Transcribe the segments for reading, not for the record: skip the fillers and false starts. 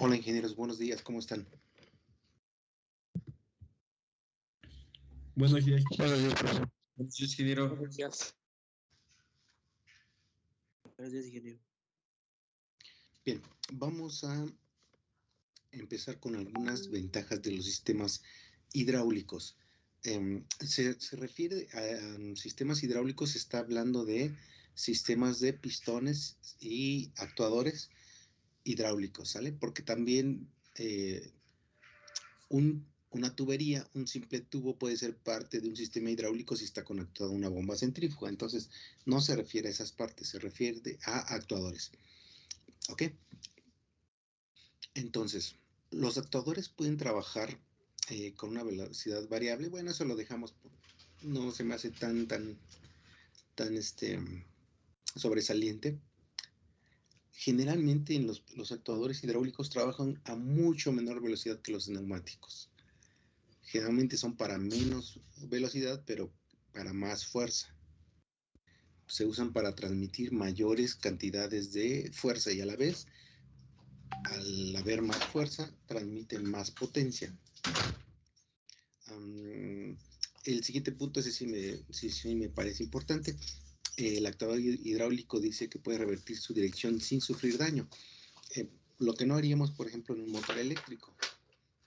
Hola ingenieros, buenos días, ¿cómo están? Buenos días. Buenos días, profesor. Buenos días, ingeniero. Buenos días. Buenos días, ingeniero. Bien, vamos a empezar con algunas ventajas de los sistemas hidráulicos. Se refiere a sistemas hidráulicos, se está hablando de sistemas de pistones y actuadores hidráulicos, ¿sale? Porque también una tubería, un simple tubo puede ser parte de un sistema hidráulico si está conectado a una bomba centrífuga. Entonces, no se refiere a esas partes, se refiere a actuadores. ¿Ok? Entonces, los actuadores pueden trabajar con una velocidad variable. Bueno, eso lo dejamos, no se me hace tan sobresaliente. Generalmente los actuadores hidráulicos trabajan a mucho menor velocidad que los neumáticos. Generalmente son para menos velocidad, pero para más fuerza. Se usan para transmitir mayores cantidades de fuerza y a la vez, al haber más fuerza, transmiten más potencia. El siguiente punto, ese sí me parece importante. El actuador hidráulico dice que puede revertir su dirección sin sufrir daño. Lo que no haríamos, por ejemplo, en un motor eléctrico.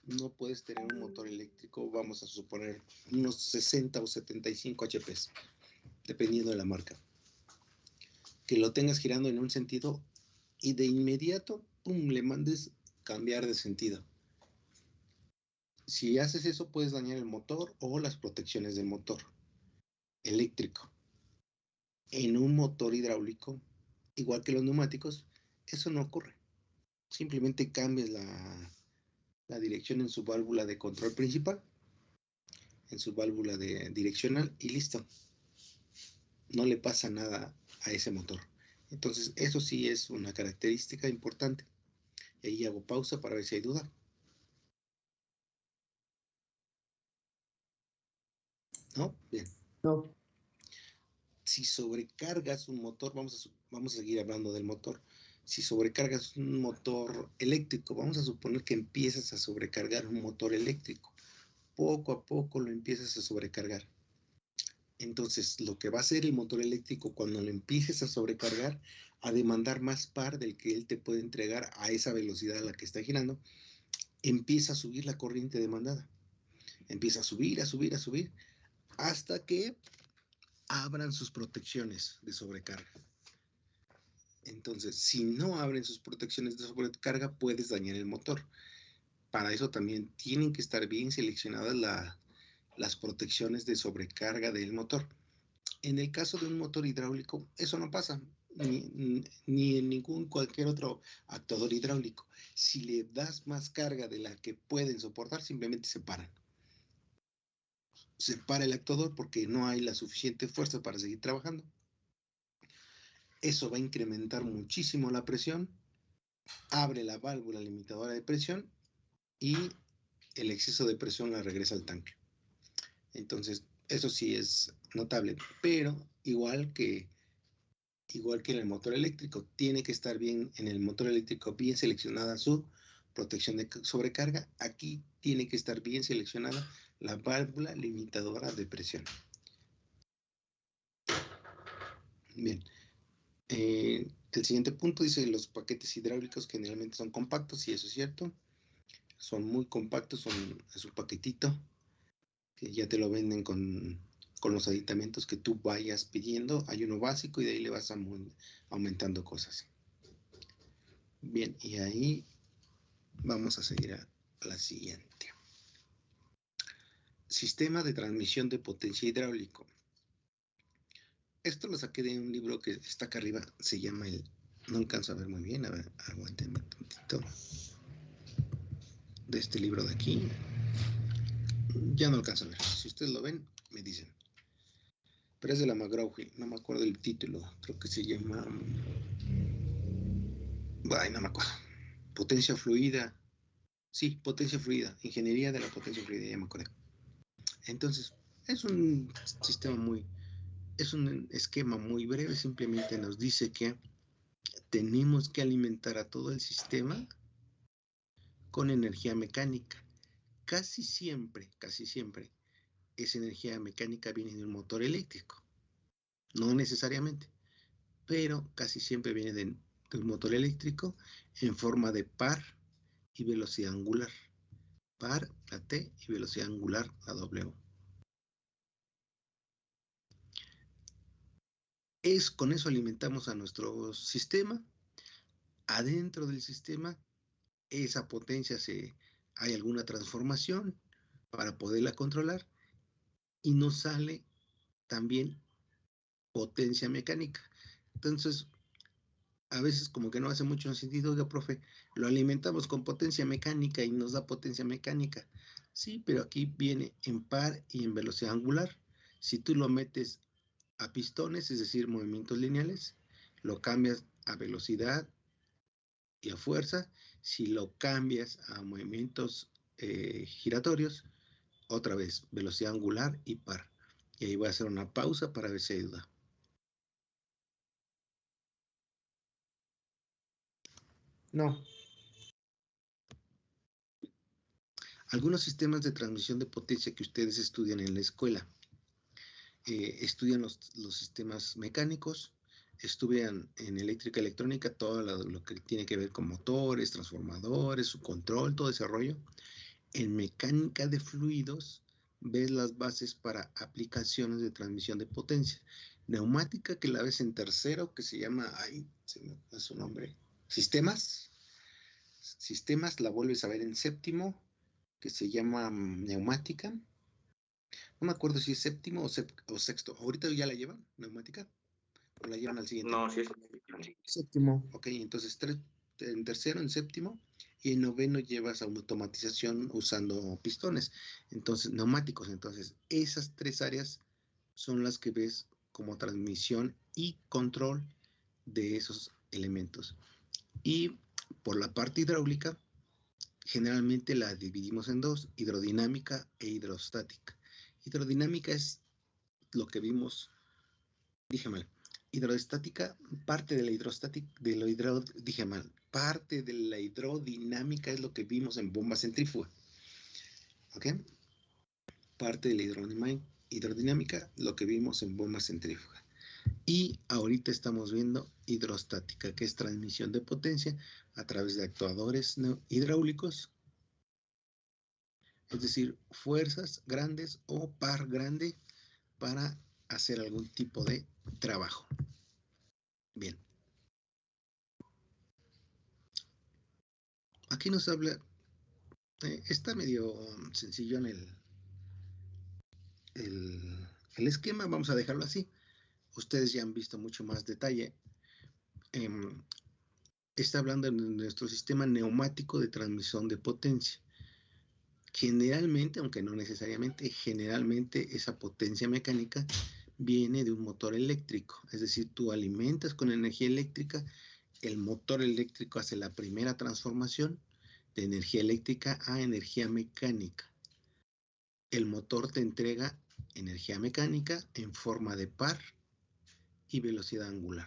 No puedes tener un motor eléctrico, vamos a suponer, unos 60 o 75 HP, dependiendo de la marca. Que lo tengas girando en un sentido y de inmediato, pum, le mandes cambiar de sentido. Si haces eso, puedes dañar el motor o las protecciones del motor eléctrico. En un motor hidráulico, igual que los neumáticos, eso no ocurre. Simplemente cambias la dirección en su válvula de control principal, en su válvula de direccional y listo. No le pasa nada a ese motor. Entonces, eso sí es una característica importante. Y ahí hago pausa para ver si hay duda. ¿No? Bien. No. Si sobrecargas un motor, vamos a seguir hablando del motor. Si sobrecargas un motor eléctrico, vamos a suponer que empiezas a sobrecargar un motor eléctrico. Poco a poco lo empiezas a sobrecargar. Entonces, lo que va a hacer el motor eléctrico cuando lo empieces a sobrecargar, a demandar más par del que él te puede entregar a esa velocidad a la que está girando, empieza a subir la corriente demandada. Empieza a subir, hasta que abran sus protecciones de sobrecarga. Entonces, si no abren sus protecciones de sobrecarga, puedes dañar el motor. Para eso también tienen que estar bien seleccionadas las protecciones de sobrecarga del motor. En el caso de un motor hidráulico, eso no pasa, ni en cualquier otro actuador hidráulico. Si le das más carga de la que pueden soportar, simplemente se paran. Se para el actuador porque no hay la suficiente fuerza para seguir trabajando. Eso va a incrementar muchísimo la presión, abre la válvula limitadora de presión y el exceso de presión la regresa al tanque. Entonces, eso sí es notable, pero igual que en el motor eléctrico, tiene que estar bien en el motor eléctrico bien seleccionada su protección de sobrecarga. Aquí tiene que estar bien seleccionada la válvula limitadora de presión. Bien. El siguiente punto dice los paquetes hidráulicos generalmente son compactos, y eso es cierto. Son muy compactos, es un paquetito que ya te lo venden con los aditamentos que tú vayas pidiendo. Hay uno básico y de ahí le vas aumentando cosas. Bien, y ahí vamos a seguir a la siguiente. Sistema de transmisión de potencia hidráulico. Esto lo saqué de un libro que está acá arriba, se llama no alcanzo a ver muy bien, a ver, aguántenme un poquito. De este libro de aquí. Ya no alcanzo a ver. Si ustedes lo ven, me dicen. Pero es de la McGraw-Hill, no me acuerdo el título. Creo que se llama... Ay, no me acuerdo. Potencia fluida. Sí, potencia fluida. Ingeniería de la potencia fluida, ya me acuerdo. Entonces, es un sistema es un esquema muy breve. Simplemente nos dice que tenemos que alimentar a todo el sistema con energía mecánica. Casi siempre, esa energía mecánica viene de un motor eléctrico. No necesariamente, pero casi siempre viene de un motor eléctrico en forma de par y velocidad angular. Par, la T, y velocidad angular, la W. Con eso alimentamos a nuestro sistema. Adentro del sistema, esa potencia hay alguna transformación para poderla controlar y nos sale también potencia mecánica. Entonces, a veces como que no hace mucho sentido, oiga, profe, lo alimentamos con potencia mecánica y nos da potencia mecánica. Sí, pero aquí viene en par y en velocidad angular. Si tú lo metes a pistones, es decir, movimientos lineales, lo cambias a velocidad y a fuerza. Si lo cambias a movimientos giratorios, otra vez, velocidad angular y par. Y ahí voy a hacer una pausa para ver si hay duda. No. Algunos sistemas de transmisión de potencia que ustedes estudian en la escuela. Estudian los sistemas mecánicos, estudian en eléctrica electrónica todo lo que tiene que ver con motores, transformadores, su control, todo ese rollo. En mecánica de fluidos, ves las bases para aplicaciones de transmisión de potencia. Neumática, que la ves en tercero, que se llama, se me da su nombre, sistemas. Sistemas, la vuelves a ver en séptimo, que se llama neumática. No me acuerdo si es séptimo o sexto. ¿Ahorita ya la llevan, neumática? ¿O la llevan al siguiente? No, sí es Séptimo. Ok, entonces en tercero, en séptimo, y en noveno llevas automatización usando pistones. Entonces, neumáticos. Entonces, esas tres áreas son las que ves como transmisión y control de esos elementos. Y por la parte hidráulica, generalmente la dividimos en dos, hidrodinámica e hidrostática. Hidrodinámica es lo que vimos, dije mal, hidrostática, parte de la parte de la hidrodinámica es lo que vimos en bomba centrífuga, ¿ok? Parte de la hidrodinámica, lo que vimos en bomba centrífuga. Y ahorita estamos viendo hidrostática, que es transmisión de potencia a través de actuadores hidráulicos, es decir, fuerzas grandes o par grande para hacer algún tipo de trabajo. Bien. Aquí nos habla, está medio sencillo en el esquema, vamos a dejarlo así. Ustedes ya han visto mucho más detalle. Está hablando de nuestro sistema neumático de transmisión de potencia. Generalmente, aunque no necesariamente, generalmente esa potencia mecánica viene de un motor eléctrico. Es decir, tú alimentas con energía eléctrica, el motor eléctrico hace la primera transformación de energía eléctrica a energía mecánica. El motor te entrega energía mecánica en forma de par y velocidad angular.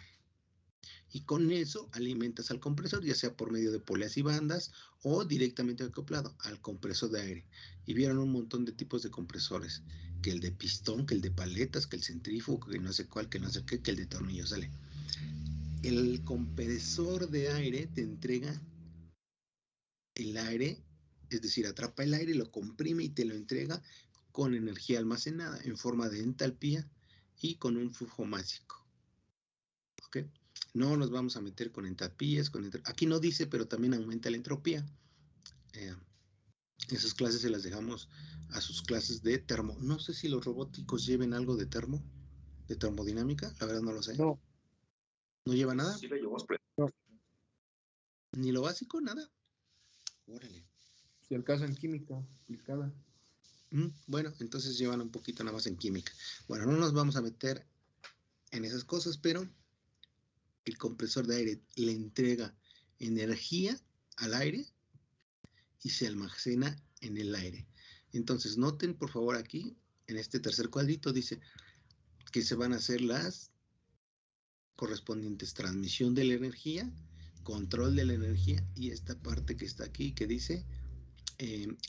Y con eso alimentas al compresor, ya sea por medio de poleas y bandas o directamente acoplado al compresor de aire. Y vieron un montón de tipos de compresores, que el de pistón, que el de paletas, que el centrífugo, que no sé cuál, que no sé qué, que el de tornillo sale. El compresor de aire te entrega el aire, es decir, atrapa el aire, lo comprime y te lo entrega con energía almacenada en forma de entalpía y con un flujo másico. ¿Ok? No nos vamos a meter con entalpías, aquí no dice, pero también aumenta la entropía. Esas clases se las dejamos a sus clases de termo. No sé si los robóticos lleven algo de termodinámica, la verdad no lo sé. No. ¿No lleva nada? Sí lo llevamos, pero No. ¿Ni lo básico? Nada. Órale. Si acaso en química aplicada. Bueno, entonces llevan un poquito nada más en química. Bueno, no nos vamos a meter en esas cosas, pero el compresor de aire le entrega energía al aire y se almacena en el aire. Entonces, noten por favor aquí, en este tercer cuadrito, dice que se van a hacer las correspondientes transmisión de la energía, control de la energía y esta parte que está aquí que dice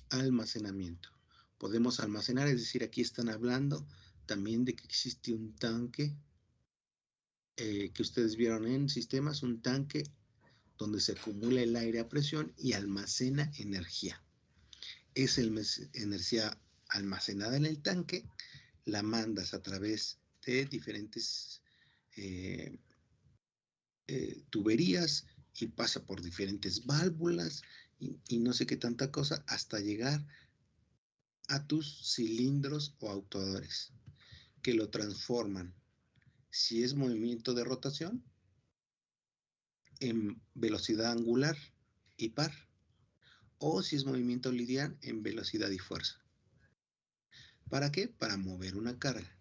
almacenamiento. Podemos almacenar, es decir, aquí están hablando también de que existe un tanque que ustedes vieron en sistemas, un tanque donde se acumula el aire a presión y almacena energía. Esa energía almacenada en el tanque la mandas a través de diferentes tuberías y pasa por diferentes válvulas y no sé qué tanta cosa hasta llegar a tus cilindros o actuadores que lo transforman, si es movimiento de rotación, en velocidad angular y par, o si es movimiento lineal, en velocidad y fuerza. ¿Para qué? Para mover una carga.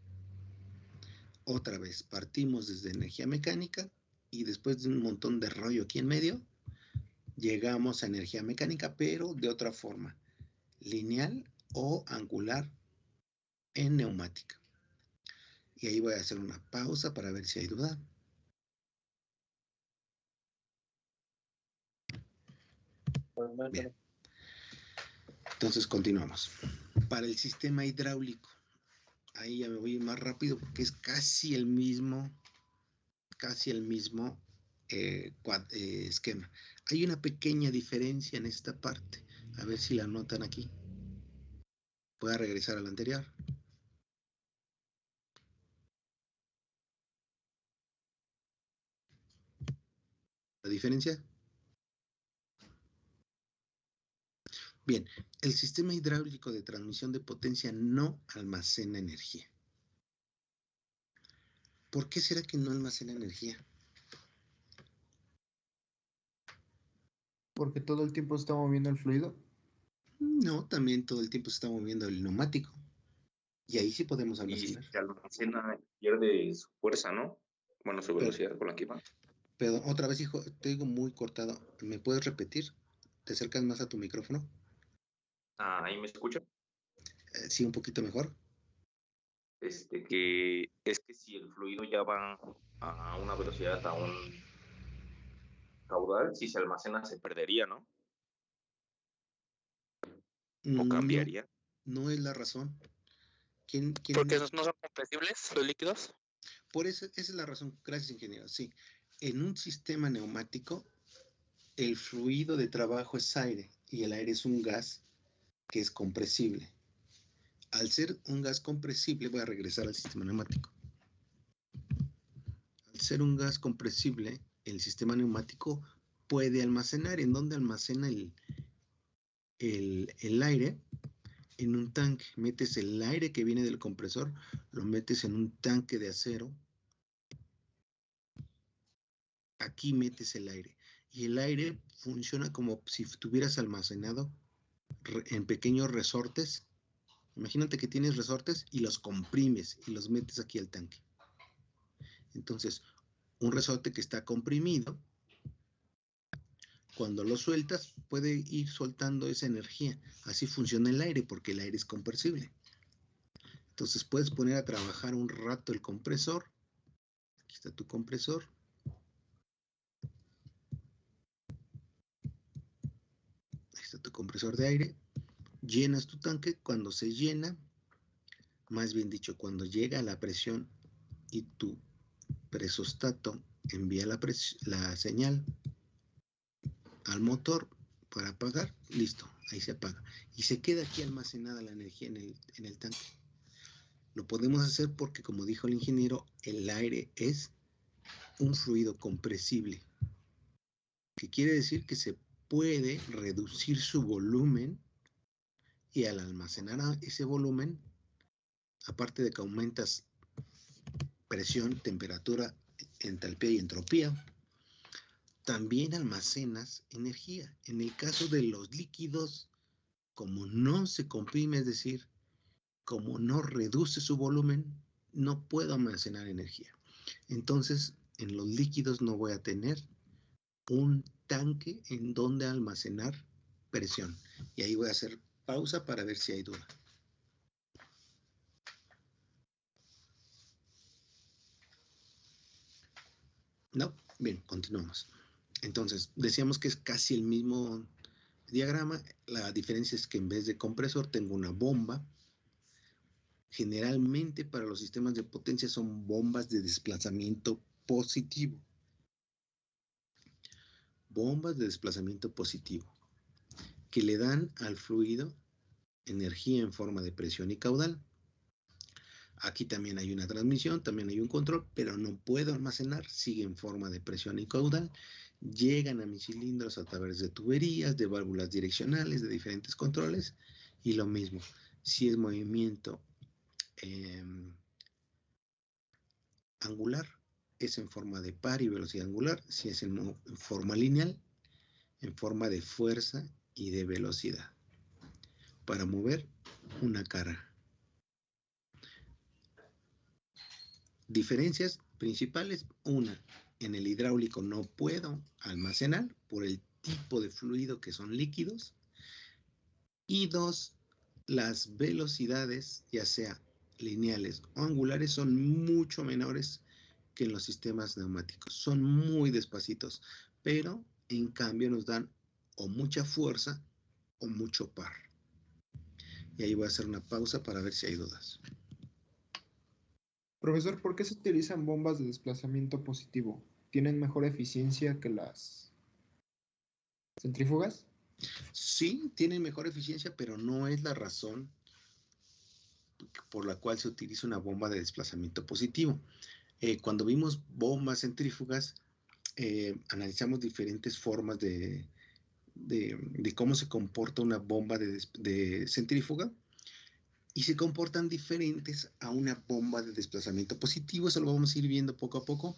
Otra vez, partimos desde energía mecánica y después de un montón de rollo aquí en medio, llegamos a energía mecánica, pero de otra forma, lineal o angular en neumática. Y ahí voy a hacer una pausa para ver si hay duda. Bien. Entonces continuamos. Para el sistema hidráulico, ahí ya me voy más rápido porque es casi el mismo esquema. Hay una pequeña diferencia en esta parte. A ver si la notan aquí. Voy a regresar al anterior. ¿La diferencia? Bien, el sistema hidráulico de transmisión de potencia no almacena energía. ¿Por qué será que no almacena energía? Porque todo el tiempo se está moviendo el fluido. No, también todo el tiempo se está moviendo el neumático. Y ahí sí podemos Y almacenar. se almacena, pierde su fuerza, ¿no? Bueno, su Pero, velocidad con la que va. pero otra vez, hijo, te digo muy cortado. ¿Me puedes repetir? ¿Te acercas más a tu micrófono? Ah, ¿ahí me escucha? Sí, un poquito mejor. Que es que si el fluido ya va a una velocidad, a un caudal, si se almacena se perdería, ¿no? ¿O No, cambiaría? no es la razón. Porque esos no son compresibles, los líquidos. Por eso, esa es la razón. Gracias, ingeniero. Sí, en un sistema neumático, el fluido de trabajo es aire y el aire es un gas que es compresible. Al ser un gas compresible, voy a regresar al sistema neumático. Al ser un gas compresible, el sistema neumático puede almacenar. ¿En dónde almacena el aire? En un tanque. Metes el aire que viene del compresor, lo metes en un tanque de acero. Aquí metes el aire. Y el aire funciona como si tuvieras almacenado en pequeños resortes. Imagínate que tienes resortes y los comprimes y los metes aquí al tanque. Entonces, un resorte que está comprimido, cuando lo sueltas, puede ir soltando esa energía. Así funciona el aire, porque el aire es compresible. Entonces, puedes poner a trabajar un rato el compresor. Aquí está tu compresor. Ahí está tu compresor de aire. Llenas tu tanque. Cuando se llena, más bien dicho, cuando llega a la presión y tu presostato envía la señal al motor para apagar, listo, ahí se apaga. Y se queda aquí almacenada la energía en el tanque. Lo podemos hacer porque, como dijo el ingeniero, el aire es un fluido compresible, que quiere decir que se puede reducir su volumen y al almacenar ese volumen, aparte de que aumentas presión, temperatura, entalpía y entropía, también almacenas energía. En el caso de los líquidos, como no se comprime, es decir, como no reduce su volumen, no puedo almacenar energía. Entonces, en los líquidos no voy a tener un tanque en donde almacenar presión. Y ahí voy a hacer pausa para ver si hay duda. No, bien, continuamos. Entonces, decíamos que es casi el mismo diagrama. La diferencia es que en vez de compresor tengo una bomba. Generalmente para los sistemas de potencia son bombas de desplazamiento positivo. Bombas de desplazamiento positivo que le dan al fluido energía en forma de presión y caudal. Aquí también hay una transmisión, también hay un control, pero no puedo almacenar, sigue en forma de presión y caudal. Llegan a mis cilindros a través de tuberías, de válvulas direccionales, de diferentes controles. Y lo mismo, si es movimiento angular, es en forma de par y velocidad angular. Si es en forma lineal, en forma de fuerza y de velocidad. Para mover una carga. Diferencias principales: una, en el hidráulico no puedo almacenar por el tipo de fluido que son líquidos. Y dos, las velocidades, ya sea lineales o angulares, son mucho menores que en los sistemas neumáticos. Son muy despacitos, pero en cambio nos dan o mucha fuerza o mucho par. Y ahí voy a hacer una pausa para ver si hay dudas. Profesor, ¿por qué se utilizan bombas de desplazamiento positivo? ¿Tienen mejor eficiencia que las centrífugas? Sí, tienen mejor eficiencia, pero no es la razón por la cual se utiliza una bomba de desplazamiento positivo. Cuando vimos bombas centrífugas, analizamos diferentes formas de cómo se comporta una bomba de centrífuga y se comportan diferentes a una bomba de desplazamiento positivo. Eso lo vamos a ir viendo poco a poco,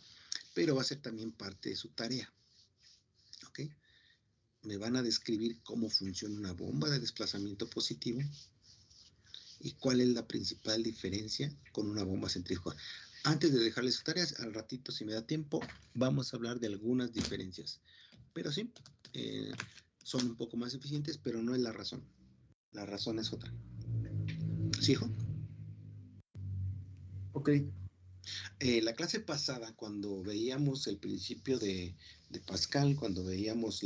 pero va a ser también parte de su tarea. ¿Ok? Me van a describir cómo funciona una bomba de desplazamiento positivo y cuál es la principal diferencia con una bomba centrífuga. Antes de dejarles sus tareas, al ratito, si me da tiempo, vamos a hablar de algunas diferencias. Pero sí, son un poco más eficientes, pero no es la razón. La razón es otra. ¿Sí, hijo? Ok. La clase pasada, cuando veíamos el principio de Pascal, cuando veíamos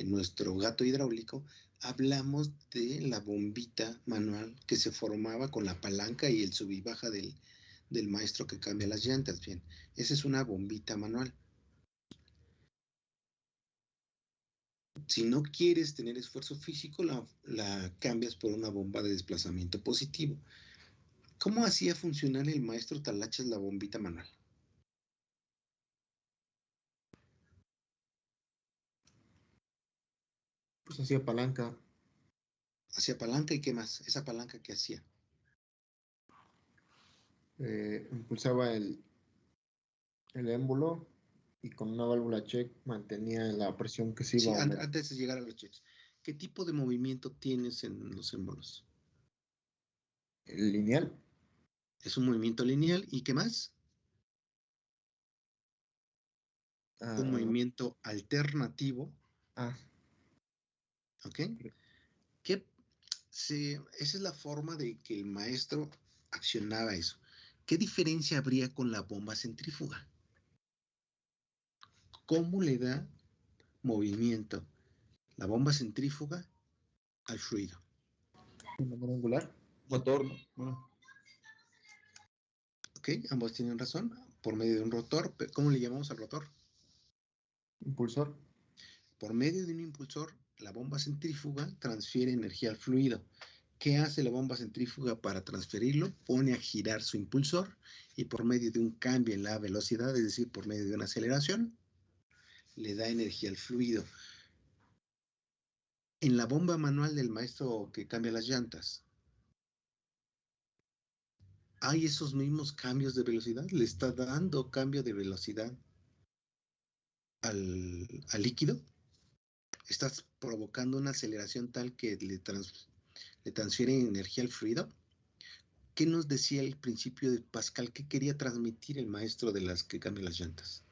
nuestro gato hidráulico, hablamos de la bombita manual que se formaba con la palanca y el sub y baja del maestro que cambia las llantas. Bien, esa es una bombita manual. Si no quieres tener esfuerzo físico, la cambias por una bomba de desplazamiento positivo. ¿Cómo hacía funcionar el maestro Talachas la bombita manual? Pues hacía palanca. Hacía palanca y ¿qué más? Esa palanca que hacía. Impulsaba el émbolo y con una válvula check mantenía la presión que se Sí, iba a medir. antes de llegar a los checks. ¿Qué tipo de movimiento tienes en los émbolos? El lineal. Es un movimiento lineal. ¿Y qué más? Un Ah, movimiento alternativo. ah, ¿Ok? Esa es la forma de que el maestro accionaba eso. ¿Qué diferencia habría con la bomba centrífuga? ¿Cómo le da movimiento la bomba centrífuga al fluido? de manera angular. Motor, ¿no? Bueno, ¿Ok? Ambos tienen razón. Por medio de un rotor. ¿Cómo le llamamos al rotor? impulsor. Por medio de un impulsor, la bomba centrífuga transfiere energía al fluido. ¿Qué hace la bomba centrífuga para transferirlo? Pone a girar su impulsor y por medio de un cambio en la velocidad, es decir, por medio de una aceleración, le da energía al fluido. En la bomba manual del maestro que cambia las llantas, ¿hay esos mismos cambios de velocidad? ¿Le está dando cambio de velocidad al líquido? ¿Estás provocando una aceleración tal que le transfiere energía al fluido? ¿Qué nos decía el principio de Pascal? ¿Qué quería transmitir el maestro de las que cambian las llantas?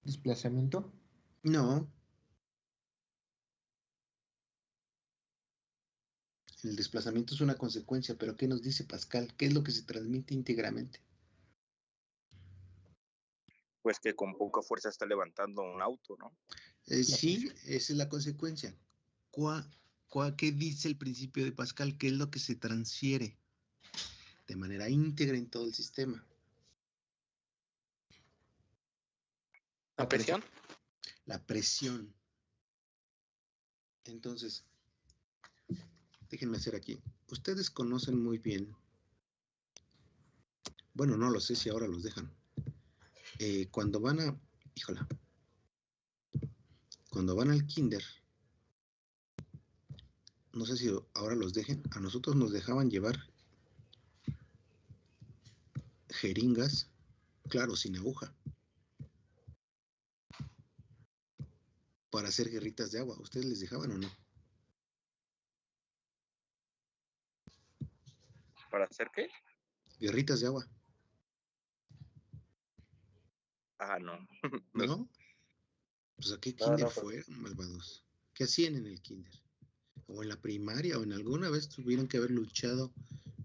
Desplazamiento. No, el desplazamiento es una consecuencia, pero ¿qué nos dice Pascal? ¿Qué es lo que se transmite íntegramente? Pues que con poca fuerza está levantando un auto, ¿no? Sí, esa es la consecuencia. ¿Qué dice el principio de Pascal? ¿Qué es lo que se transfiere de manera íntegra en todo el sistema? ¿La presión? La presión. Entonces, déjenme hacer aquí. Ustedes conocen muy bien, bueno, no lo sé si ahora los dejan. Cuando van al kinder, no sé si ahora los dejen, a nosotros nos dejaban llevar jeringas, claro, sin aguja, para hacer guerritas de agua. ¿Ustedes les dejaban o no? ¿Para hacer qué? Guerritas de agua. Ah, no. ¿No? Pues ¿a qué kinder fueron, malvados? ¿Qué hacían en el kinder? O en la primaria, o en alguna vez tuvieron que haber luchado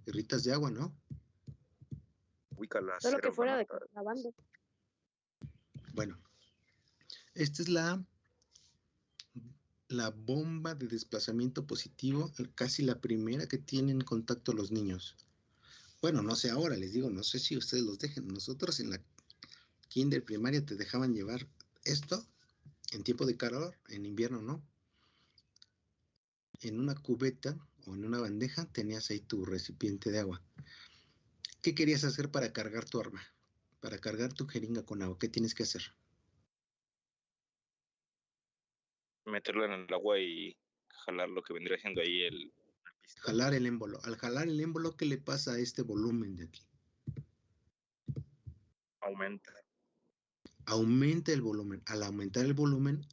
guerritas de agua, ¿no? Solo que fuera de contrabando. Bueno, esta es la bomba de desplazamiento positivo, casi la primera que tienen contacto los niños. Bueno, no sé ahora, les digo, no sé si ustedes los dejen. Nosotros en la kinder primaria te dejaban llevar esto en tiempo de calor, en invierno no. En una cubeta o en una bandeja tenías ahí tu recipiente de agua. ¿Qué querías hacer para cargar tu arma? Para cargar tu jeringa con agua, ¿qué tienes que hacer? Meterlo en el agua y jalar lo que vendría siendo ahí el pistón. Jalar el émbolo. Al jalar el émbolo, ¿qué le pasa a este volumen de aquí? Aumenta. Aumenta el volumen. Al aumentar el volumen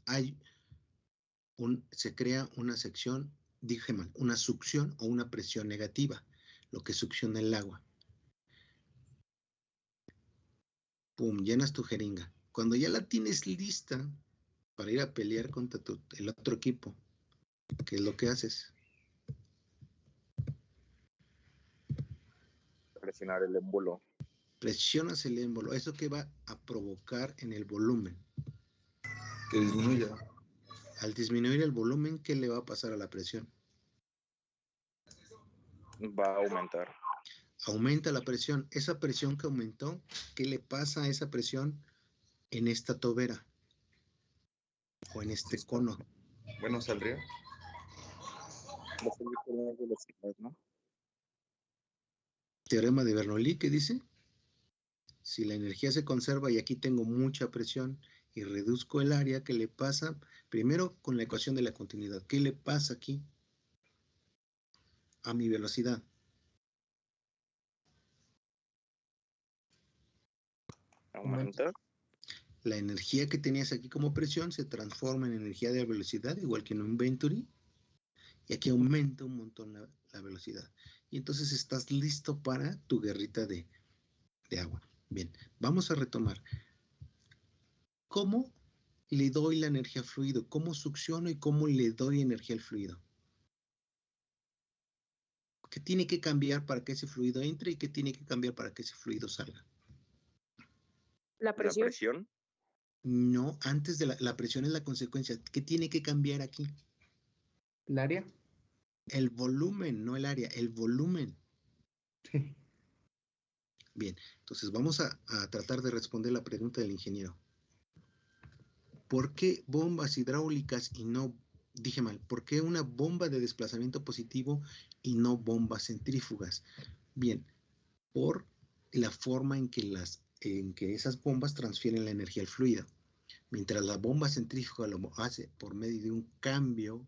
se crea una sección, dije mal, una succión o una presión negativa, lo que succiona el agua. Pum, llenas tu jeringa. Cuando ya la tienes lista para ir a pelear contra el otro equipo, ¿qué es lo que haces? Presionar el émbolo. Presionas el émbolo. ¿Eso qué va a provocar en el volumen? Que disminuya. Al disminuir el volumen, ¿qué le va a pasar a la presión? Va a aumentar. Aumenta la presión. Esa presión que aumentó, ¿qué le pasa a esa presión en esta tobera? O en este cono. Bueno, saldría. Va a subir con más velocidad, ¿no? Teorema de Bernoulli, ¿qué dice? Si la energía se conserva y aquí tengo mucha presión y reduzco el área, ¿qué le pasa? Primero con la ecuación de la continuidad. ¿Qué le pasa aquí a mi velocidad? Aumenta. La energía que tenías aquí como presión se transforma en energía de velocidad, igual que en un Venturi, y aquí aumenta un montón la velocidad. Y entonces estás listo para tu guerrita de agua. Bien, vamos a retomar. ¿Cómo le doy la energía al fluido? ¿Cómo succiono y cómo le doy energía al fluido? ¿Qué tiene que cambiar para que ese fluido entre y qué tiene que cambiar para que ese fluido salga? La presión. La presión. No, antes de la presión es la consecuencia. ¿Qué tiene que cambiar aquí? ¿El área? El volumen, no el área, el volumen. Bien, entonces vamos a tratar de responder la pregunta del ingeniero. ¿Por qué bombas hidráulicas y no, dije mal, por qué una bomba de desplazamiento positivo y no bombas centrífugas? Bien, por la forma en que esas bombas transfieren la energía al fluido. Mientras la bomba centrífuga lo hace por medio de un cambio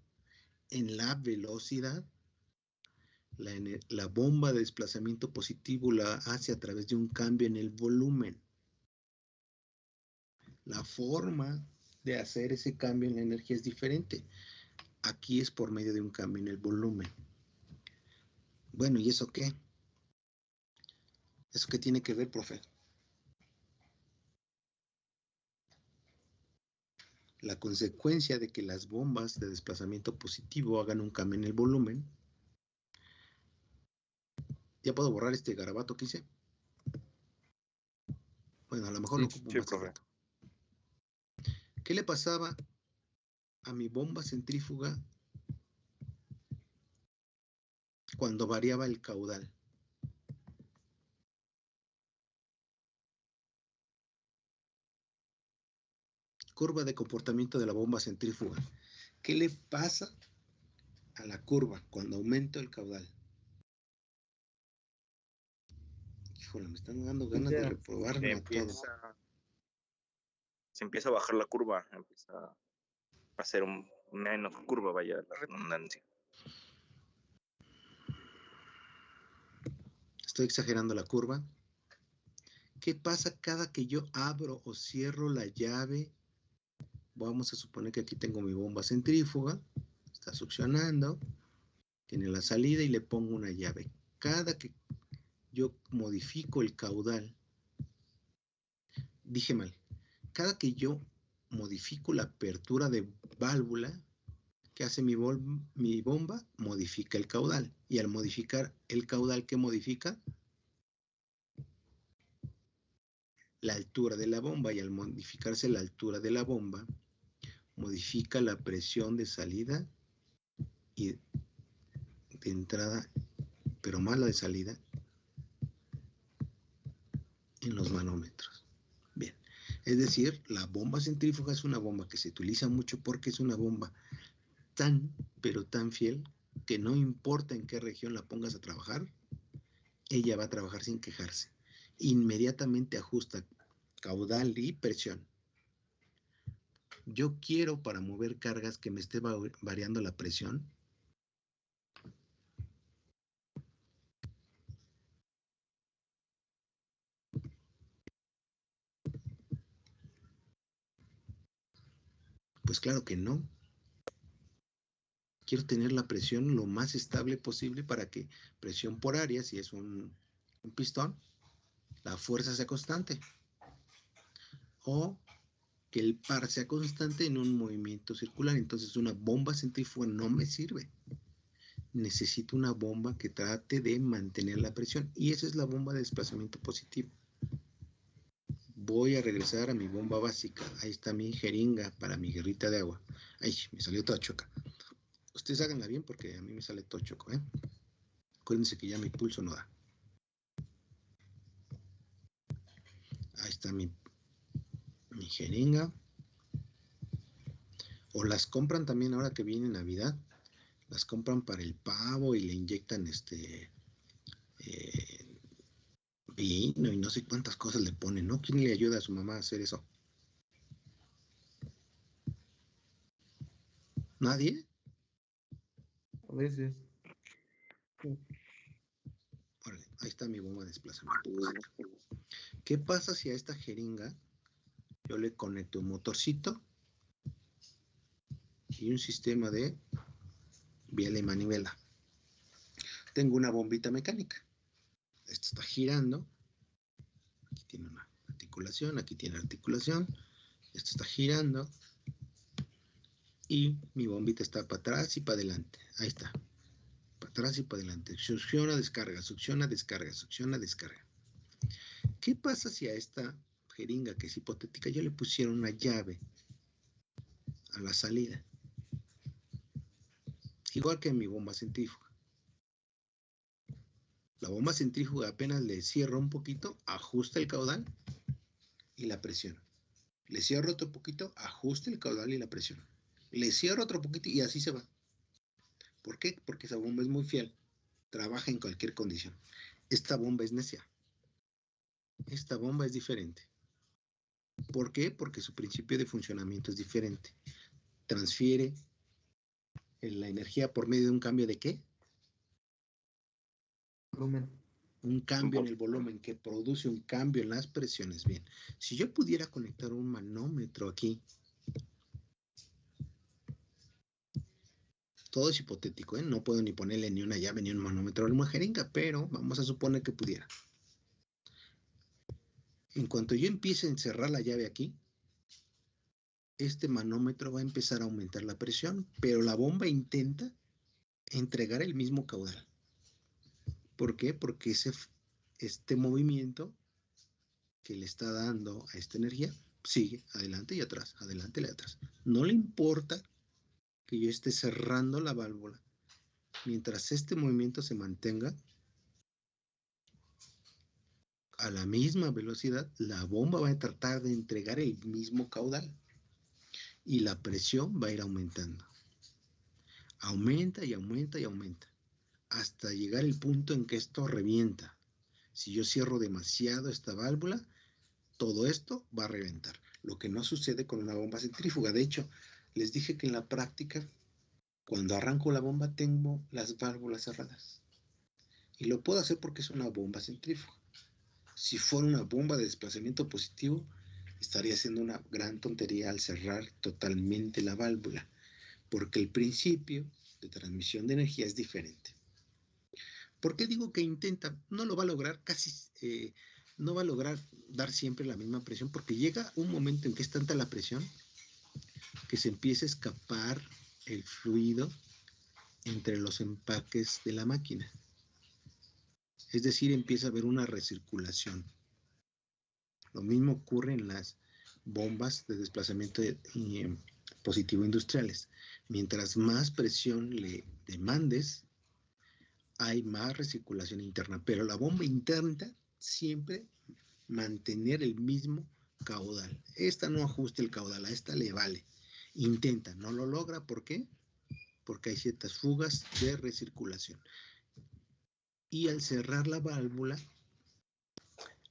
en la velocidad, la bomba de desplazamiento positivo la hace a través de un cambio en el volumen. La forma de hacer ese cambio en la energía es diferente. Aquí es por medio de un cambio en el volumen. Bueno, ¿y eso qué? ¿Eso qué tiene que ver, profe? La consecuencia de que las bombas de desplazamiento positivo hagan un cambio en el volumen. ¿Ya puedo borrar este garabato que hice? Bueno, a lo mejor lo ocupo Sí, más profe. rato. ¿Qué le pasaba a mi bomba centrífuga cuando variaba el caudal? Curva de comportamiento de la bomba centrífuga. ¿Qué le pasa a la curva cuando aumenta el caudal? Híjole, me están dando ganas de reprobarme a todo. Se empieza a bajar la curva, empieza a hacer menos curva, vaya la redundancia. Estoy exagerando la curva. ¿Qué pasa cada que yo abro o cierro la llave? Vamos a suponer que aquí tengo mi bomba centrífuga, está succionando, tiene la salida y le pongo una llave. Cada que yo modifico el caudal, dije mal, cada que yo modifico la apertura de válvula, ¿qué hace mi bomba? Modifica el caudal. Y al modificar el caudal, ¿qué modifica? La altura de la bomba. Y al modificarse la altura de la bomba, modifica la presión de salida y de entrada, pero más la de salida, en los manómetros. Bien, es decir, la bomba centrífuga es una bomba que se utiliza mucho porque es una bomba tan, pero tan fiel que no importa en qué región la pongas a trabajar, ella va a trabajar sin quejarse. Inmediatamente ajusta caudal y presión. Yo quiero para mover cargas que me esté variando la presión. Pues claro que no. Quiero tener la presión lo más estable posible para que presión por área, si es un pistón, la fuerza sea constante. O que el par sea constante en un movimiento circular. Entonces una bomba centrífuga no me sirve. Necesito una bomba que trate de mantener la presión. Y esa es la bomba de desplazamiento positivo. Voy a regresar a mi bomba básica. Ahí está mi jeringa para mi guerrita de agua. Ay, me salió toda choca. Ustedes háganla bien porque a mí me sale todo choco, ¿eh? Acuérdense que ya mi pulso no da. Ahí está mi jeringa. O las compran también ahora que viene Navidad. Las compran para el pavo y le inyectan vino y no sé cuántas cosas le ponen, ¿no? ¿Quién le ayuda a su mamá a hacer eso? ¿Nadie? A veces. Órale, ahí está mi bomba de desplazamiento. ¿Qué pasa si a esta jeringa yo le conecto un motorcito y un sistema de biela y manivela? Tengo una bombita mecánica. Esto está girando. Aquí tiene una articulación, aquí tiene articulación. Esto está girando. Y mi bombita está para atrás y para adelante. Ahí está. Para atrás y para adelante. Succiona, descarga, succiona, descarga, succiona, descarga. ¿Qué pasa si a esta jeringa, que es hipotética, yo le pusiera una llave a la salida? Igual que en mi bomba centrífuga. La bomba centrífuga apenas le cierra un poquito, ajusta el caudal y la presión. Le cierro otro poquito, ajusta el caudal y la presión. Le cierro otro poquito y así se va. ¿Por qué? Porque esa bomba es muy fiel. Trabaja en cualquier condición. Esta bomba es necia. Esta bomba es diferente. ¿Por qué? Porque su principio de funcionamiento es diferente. Transfiere la energía por medio de un cambio de ¿qué? Volumen. Un cambio en el volumen que produce un cambio en las presiones. Bien, si yo pudiera conectar un manómetro aquí, todo es hipotético, ¿eh? No puedo ni ponerle ni una llave ni un manómetro a una jeringa, pero vamos a suponer que pudiera. En cuanto yo empiece a encerrar la llave aquí, este manómetro va a empezar a aumentar la presión, pero la bomba intenta entregar el mismo caudal. ¿Por qué? Porque este movimiento que le está dando a esta energía sigue adelante y atrás, adelante y atrás. No le importa que yo esté cerrando la válvula. Mientras este movimiento se mantenga a la misma velocidad, la bomba va a tratar de entregar el mismo caudal y la presión va a ir aumentando. Aumenta y aumenta y aumenta hasta llegar el punto en que esto revienta. Si yo cierro demasiado esta válvula, todo esto va a reventar. Lo que no sucede con una bomba centrífuga. De hecho, les dije que en la práctica, cuando arranco la bomba, tengo las válvulas cerradas. Y lo puedo hacer porque es una bomba centrífuga. Si fuera una bomba de desplazamiento positivo, estaría haciendo una gran tontería al cerrar totalmente la válvula, porque el principio de transmisión de energía es diferente. ¿Por qué digo que intenta? No lo va a lograr no va a lograr dar siempre la misma presión, porque llega un momento en que es tanta la presión que se empieza a escapar el fluido entre los empaques de la máquina. Es decir, empieza a haber una recirculación. Lo mismo ocurre en las bombas de desplazamiento positivo industriales. Mientras más presión le demandes, hay más recirculación interna. Pero la bomba intenta siempre mantener el mismo caudal. Esta no ajusta el caudal, a esta le vale. Intenta, no lo logra. ¿Por qué? Porque hay ciertas fugas de recirculación. Y al cerrar la válvula,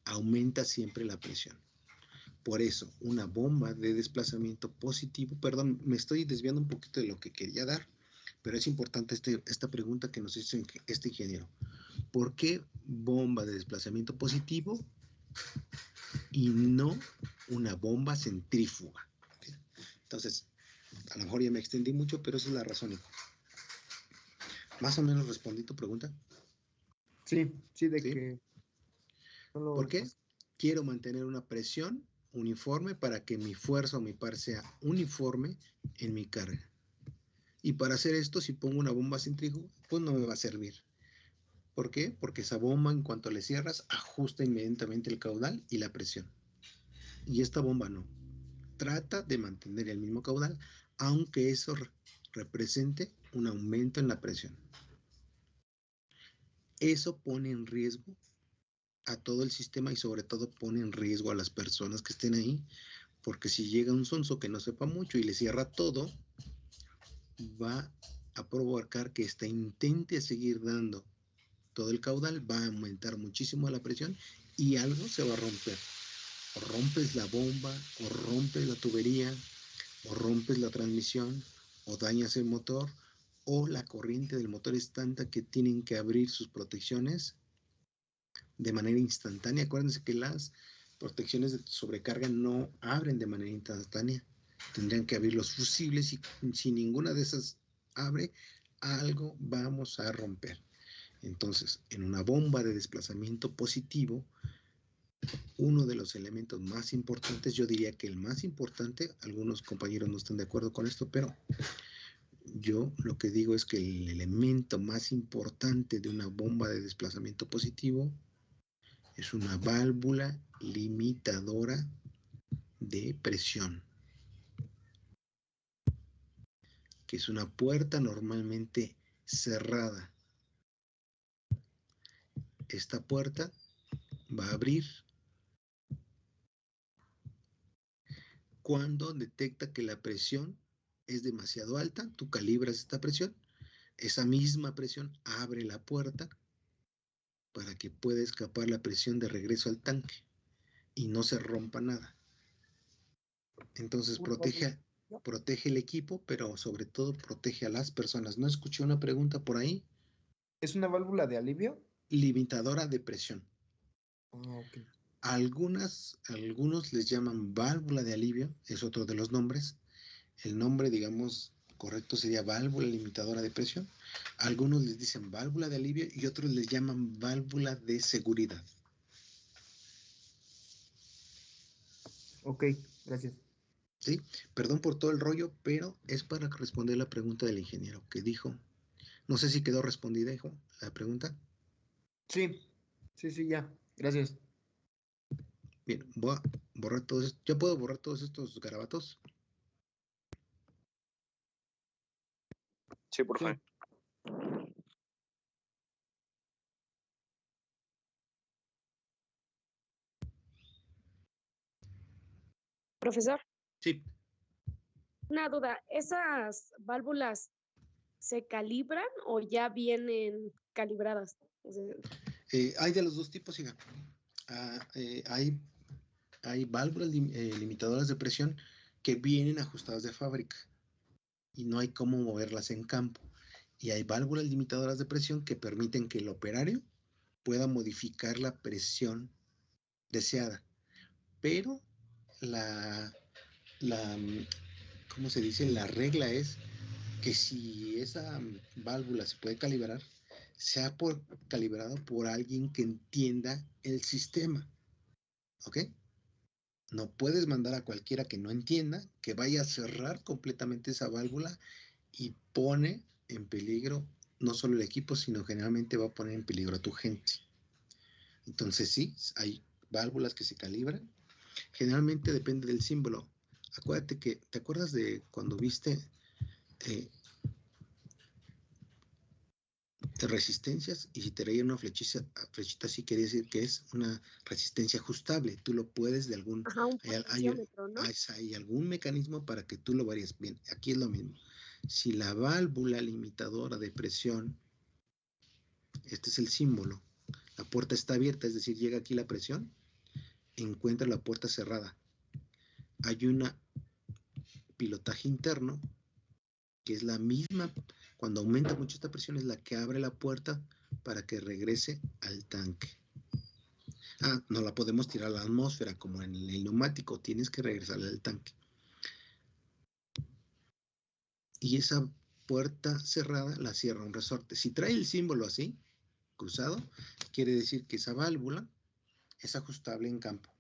aumenta siempre la presión. Por eso, una bomba de desplazamiento positivo, perdón, me estoy desviando un poquito de lo que quería dar, pero es importante esta pregunta que nos hizo este ingeniero. ¿Por qué bomba de desplazamiento positivo y no una bomba centrífuga? Entonces, a lo mejor ya me extendí mucho, pero esa es la razón. ¿Más o menos respondí tu pregunta? Sí, de que... ¿Por qué? Quiero mantener una presión uniforme para que mi fuerza o mi par sea uniforme en mi carga. Y para hacer esto, si pongo una bomba centrífuga, pues no me va a servir. ¿Por qué? Porque esa bomba, en cuanto le cierras, ajusta inmediatamente el caudal y la presión. Y esta bomba no. Trata de mantener el mismo caudal, aunque eso represente un aumento en la presión. Eso pone en riesgo a todo el sistema y sobre todo pone en riesgo a las personas que estén ahí, porque si llega un sonso que no sepa mucho y le cierra todo, va a provocar que ésta intente seguir dando todo el caudal, va a aumentar muchísimo la presión y algo se va a romper. O rompes la bomba, o rompes la tubería, o rompes la transmisión, o dañas el motor, o la corriente del motor es tanta que tienen que abrir sus protecciones de manera instantánea. Acuérdense que las protecciones de sobrecarga no abren de manera instantánea. Tendrían que abrir los fusibles y si ninguna de esas abre, algo vamos a romper. Entonces, en una bomba de desplazamiento positivo, uno de los elementos más importantes, yo diría que el más importante, algunos compañeros no están de acuerdo con esto, pero yo lo que digo es que el elemento más importante de una bomba de desplazamiento positivo es una válvula limitadora de presión, que es una puerta normalmente cerrada. Esta puerta va a abrir cuando detecta que la presión es demasiado alta. Tú calibras esta presión, esa misma presión abre la puerta para que pueda escapar la presión de regreso al tanque y no se rompa nada. Entonces protege el equipo, pero sobre todo protege a las personas. ¿No escuché una pregunta por ahí? ¿Es una válvula de alivio? Limitadora de presión. Ok. Algunos les llaman válvula de alivio, es otro de los nombres. El nombre, digamos, correcto sería válvula limitadora de presión. Algunos les dicen válvula de alivio y otros les llaman válvula de seguridad. Ok, gracias. Sí, perdón por todo el rollo, pero es para responder la pregunta del ingeniero que dijo. No sé si quedó respondida, hijo, la pregunta. Sí, ya. Gracias. Bien, voy borrar todos. ¿Ya puedo borrar todos estos garabatos? Sí, por favor. Profesor, Sí. una duda, ¿esas válvulas se calibran o ya vienen calibradas? O sea, Hay de los dos tipos, hija. Hay válvulas limitadoras de presión que vienen ajustadas de fábrica y no hay cómo moverlas en campo. Y hay válvulas limitadoras de presión que permiten que el operario pueda modificar la presión deseada. Pero ¿cómo se dice? La regla es que si esa válvula se puede calibrar, sea calibrado por alguien que entienda el sistema. ¿Ok? No puedes mandar a cualquiera que no entienda, que vaya a cerrar completamente esa válvula y pone en peligro no solo el equipo, sino generalmente va a poner en peligro a tu gente. Entonces sí, hay válvulas que se calibran. Generalmente depende del símbolo. Acuérdate que, ¿te acuerdas de cuando viste resistencias? Y si te traía una flechita así, quiere decir que es una resistencia ajustable. Tú lo puedes de algún... ajá, un potenciómetro, ¿no? Hay algún mecanismo para que tú lo varíes. Bien, aquí es lo mismo. Si la válvula limitadora de presión, este es el símbolo, la puerta está abierta, es decir, llega aquí la presión, encuentra la puerta cerrada. Hay una pilotaje interno que es la misma, cuando aumenta mucho esta presión, es la que abre la puerta para que regrese al tanque. No la podemos tirar a la atmósfera como en el neumático, tienes que regresarle al tanque. Y esa puerta cerrada la cierra un resorte. Si trae el símbolo así, cruzado, quiere decir que esa válvula es ajustable en campo.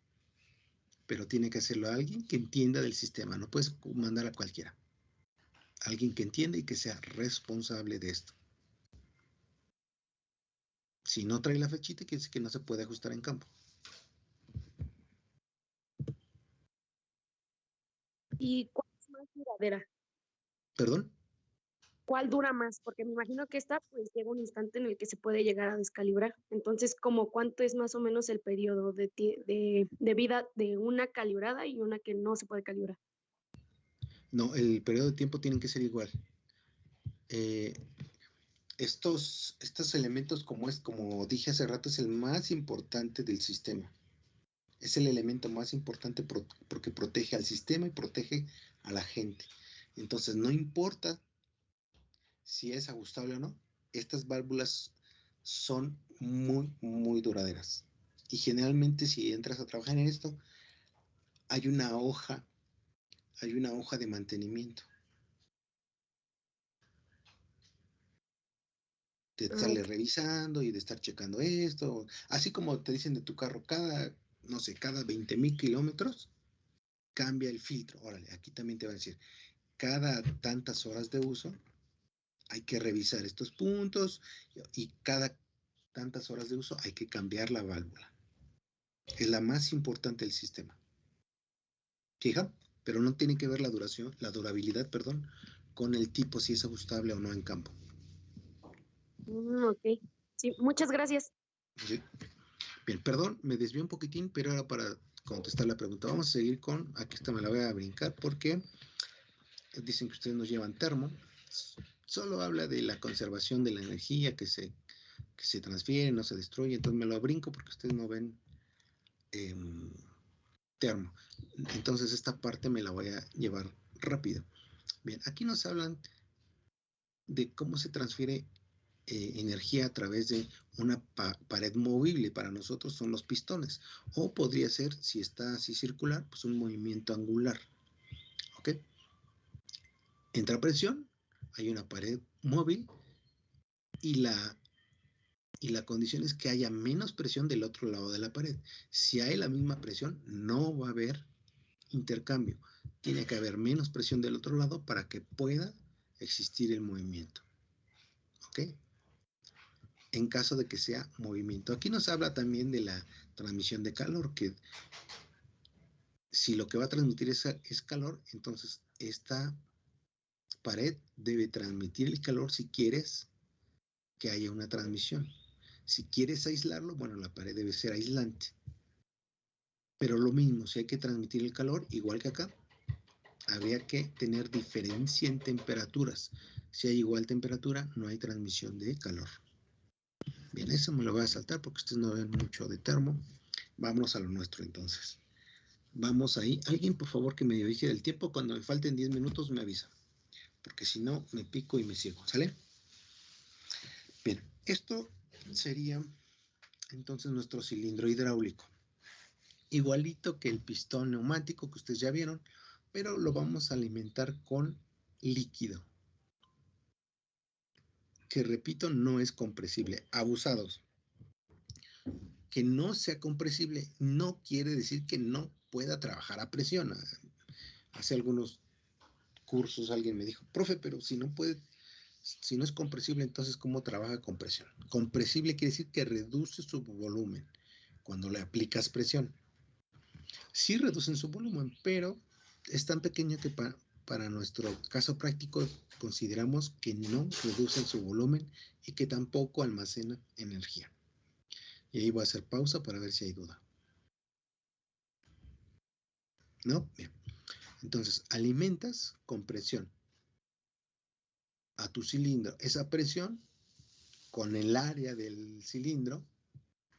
Pero tiene que hacerlo alguien que entienda del sistema, no puedes mandar a cualquiera. Alguien que entienda y que sea responsable de esto. Si no trae la flechita, quiere decir que no se puede ajustar en campo. ¿Y cuál es más duradera? ¿Perdón? ¿Cuál dura más? Porque me imagino que esta pues llega un instante en el que se puede llegar a descalibrar. Entonces, ¿como cuánto es más o menos el periodo de vida de una calibrada y una que no se puede calibrar? No, el periodo de tiempo tienen que ser igual. Estos elementos, como dije hace rato, es el más importante del sistema. Es el elemento más importante porque protege al sistema y protege a la gente. Entonces, no importa si es ajustable o no, estas válvulas son muy, muy duraderas. Y generalmente si entras a trabajar en esto, hay una hoja de mantenimiento. De estarle revisando y de estar checando esto. Así como te dicen de tu carro, cada 20,000 kilómetros, cambia el filtro. Órale, aquí también te va a decir, cada tantas horas de uso, hay que revisar estos puntos y cada tantas horas de uso hay que cambiar la válvula. Es la más importante del sistema. Fija, pero no tiene que ver la durabilidad, con el tipo, si es ajustable o no en campo. Ok. Sí, muchas gracias. ¿Sí? Bien, perdón, me desvié un poquitín, pero era para contestar la pregunta. Vamos a seguir con, aquí esta me la voy a brincar porque dicen que ustedes nos llevan termo. Solo habla de la conservación de la energía que se transfiere, no se destruye, entonces me lo brinco porque ustedes no ven termo. Entonces esta parte me la voy a llevar rápido. Bien, aquí nos hablan de cómo se transfiere energía a través de una pared movible. Para nosotros son los pistones. O podría ser, si está así circular, pues un movimiento angular. ¿Ok? Entra presión, hay una pared móvil y la condición es que haya menos presión del otro lado de la pared. Si hay la misma presión, no va a haber intercambio. Tiene que haber menos presión del otro lado para que pueda existir el movimiento. ¿Ok? En caso de que sea movimiento. Aquí nos habla también de la transmisión de calor, que Si lo que va a transmitir es calor, entonces esta pared debe transmitir el calor si quieres que haya una transmisión. Si quieres aislarlo, bueno, la pared debe ser aislante. Pero lo mismo, si hay que transmitir el calor, igual que acá, habría que tener diferencia en temperaturas. Si hay igual temperatura, no hay transmisión de calor. Bien, eso me lo voy a saltar porque ustedes no ven mucho de termo. Vámonos a lo nuestro entonces. Vamos ahí. Alguien, por favor, que me dirija el tiempo. Cuando me falten 10 minutos, me avisa. Porque si no, me pico y me sigo. ¿Sale? Bien, esto sería entonces nuestro cilindro hidráulico. Igualito que el pistón neumático que ustedes ya vieron, pero lo vamos a alimentar con líquido. Que repito, no es compresible. Abusados. Que no sea compresible no quiere decir que no pueda trabajar a presión. Hace algunos cursos alguien me dijo, profe, pero si no puede, si no es compresible, entonces ¿cómo trabaja con presión? Compresible quiere decir que reduce su volumen cuando le aplicas presión. Sí reducen su volumen, pero es tan pequeño que para nuestro caso práctico consideramos que no reducen su volumen y que tampoco almacenan energía. Y ahí voy a hacer pausa para ver si hay duda. ¿No? Bien. Entonces, alimentas con presión a tu cilindro. Esa presión con el área del cilindro,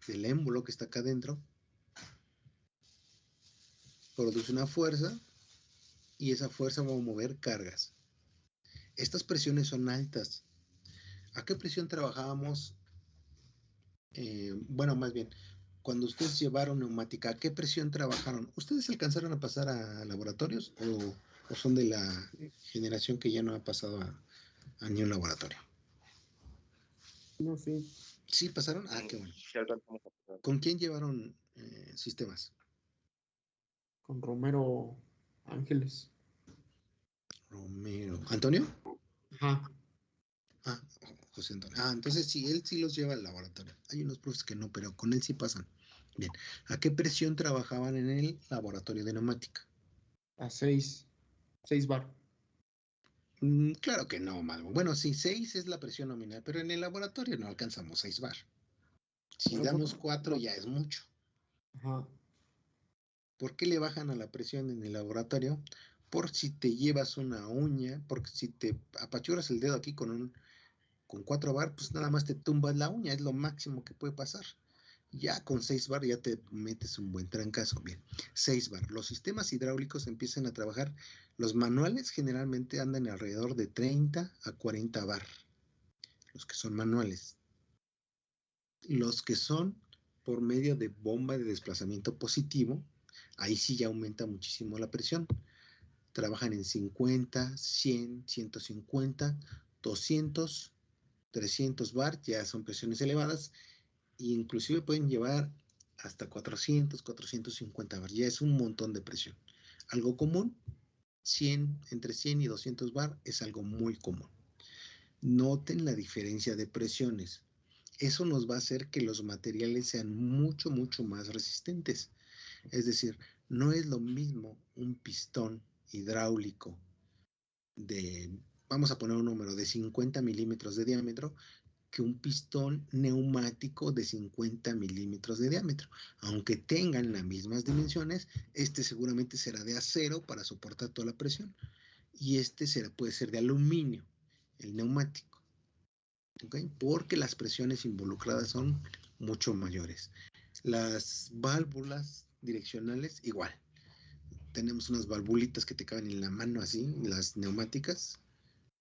del émbolo que está acá adentro, produce una fuerza y esa fuerza va a mover cargas. Estas presiones son altas. ¿A qué presión trabajábamos? Bueno, más bien, cuando ustedes llevaron neumática, ¿a qué presión trabajaron? ¿Ustedes alcanzaron a pasar a laboratorios o son de la generación que ya no ha pasado a ni un laboratorio? No, sí. ¿Sí pasaron? Ah, qué bueno. Sí alcanzamos a pasar. ¿Con quién llevaron sistemas? Con Romero Ángeles. Romero. ¿Antonio? Ajá. Ah, José Antonio. Ah, entonces sí, él sí los lleva al laboratorio. Hay unos profes que no, pero con él sí pasan. Bien. ¿A qué presión trabajaban en el laboratorio de neumática? A 6 bar. Claro que no, Malvo. Bueno, sí, 6 es la presión nominal, pero en el laboratorio no alcanzamos 6 bar. Si damos 4 ya es mucho. Ajá. ¿Por qué le bajan a la presión en el laboratorio? Por si te llevas una uña, porque si te apachuras el dedo aquí con 4 bar, pues nada más te tumbas la uña, es lo máximo que puede pasar. Ya con 6 bar ya te metes un buen trancazo. Bien, 6 bar. Los sistemas hidráulicos empiezan a trabajar, los manuales generalmente andan alrededor de 30 a 40 bar, los que son manuales. Los que son por medio de bomba de desplazamiento positivo, ahí sí ya aumenta muchísimo la presión. Trabajan en 50, 100, 150, 200, 300 bar, ya son presiones elevadas, e inclusive pueden llevar hasta 400, 450 bar, ya es un montón de presión. Algo común, 100, entre 100 y 200 bar es algo muy común. Noten la diferencia de presiones. Eso nos va a hacer que los materiales sean mucho, mucho más resistentes. Es decir, no es lo mismo un pistón hidráulico de, vamos a poner un número, de 50 milímetros de diámetro, que un pistón neumático de 50 milímetros de diámetro. Aunque tengan las mismas dimensiones, este seguramente será de acero para soportar toda la presión y este puede ser de aluminio, el neumático. ¿Okay? Porque las presiones involucradas son mucho mayores. Las válvulas direccionales, igual. Tenemos unas valvulitas que te caben en la mano así, las neumáticas,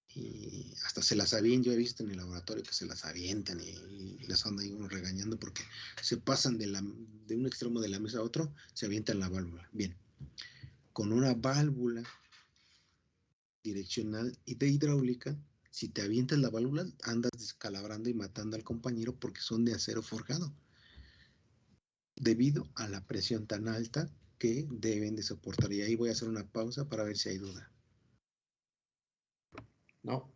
y hasta se las avientan, yo he visto en el laboratorio que se las avientan y las andan ahí uno regañando porque se pasan de un extremo de la mesa a otro, se avientan la válvula. Bien, con una válvula direccional y de hidráulica, si te avientas la válvula, andas descalabrando y matando al compañero porque son de acero forjado, debido a la presión tan alta que deben de soportar. Y ahí voy a hacer una pausa para ver si hay duda. No.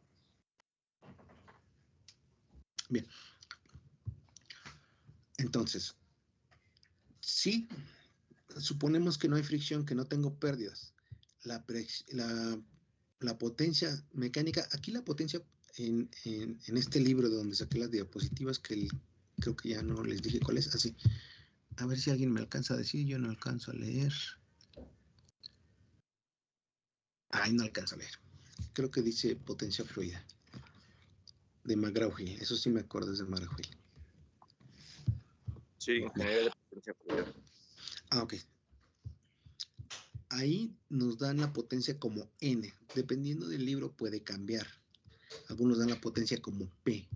Bien. Entonces, sí, suponemos que no hay fricción, que no tengo pérdidas. La potencia mecánica, aquí la potencia en este libro de donde saqué las diapositivas, que creo que ya no les dije cuál es, así. A ver si alguien me alcanza a decir, yo no alcanzo a leer. Ay, no alcanzo a leer. Creo que dice potencia fluida. De McGraw-Hill, eso sí me acuerdo, es de McGraw-Hill. Sí, ingeniería de potencia fluida. Ah, ok. Ahí nos dan la potencia como N. Dependiendo del libro puede cambiar. Algunos dan la potencia como P.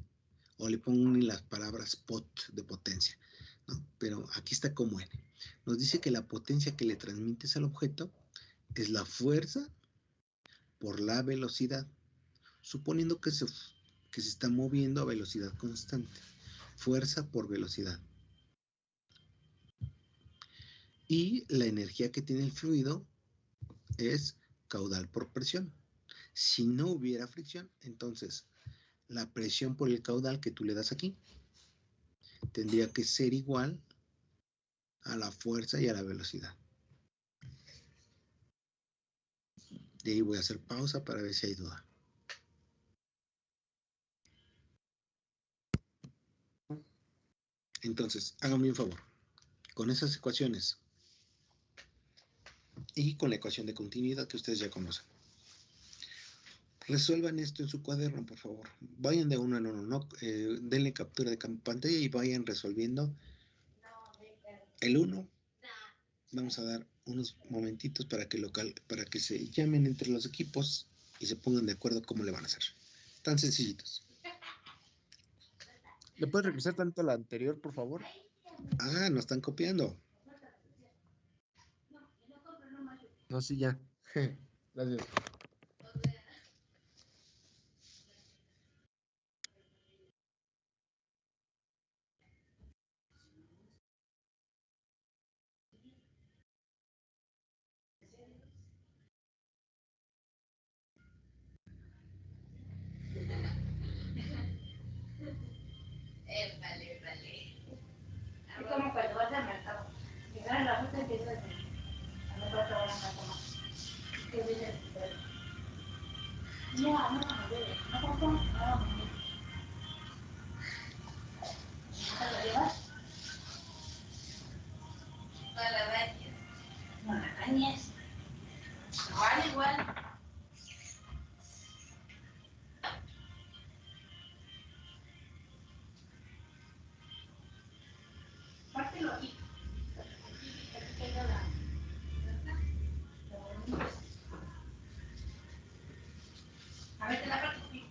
O le ponen las palabras pot de potencia, ¿no? Pero aquí está como N. Nos dice que la potencia que le transmites al objeto es la fuerza por la velocidad, suponiendo que se está moviendo a velocidad constante. Fuerza por velocidad. Y la energía que tiene el fluido es caudal por presión. Si no hubiera fricción, entonces la presión por el caudal que tú le das aquí tendría que ser igual a la fuerza y a la velocidad. De ahí voy a hacer pausa para ver si hay duda. Entonces, háganme un favor. Con esas ecuaciones y con la ecuación de continuidad que ustedes ya conocen, resuelvan esto en su cuaderno, por favor. Vayan de uno en uno, ¿no? Denle captura de pantalla y vayan resolviendo el 1. Vamos a dar unos momentitos para que se llamen entre los equipos y se pongan de acuerdo cómo le van a hacer. Tan sencillitos. ¿Le puedes regresar tanto a la anterior, por favor? Ah, no están copiando. No, sí, ya. Gracias. Vale. Es como cuando vas al mercado. Llegar a la ruta empiezas a no puedo tomar una más. ¿Qué dices? No, no pasó, no. ¿No lo llevas? No la dañes. No la dañes. Igual. Pártelo aquí. Aquí tengo la... A ver, te la parto aquí.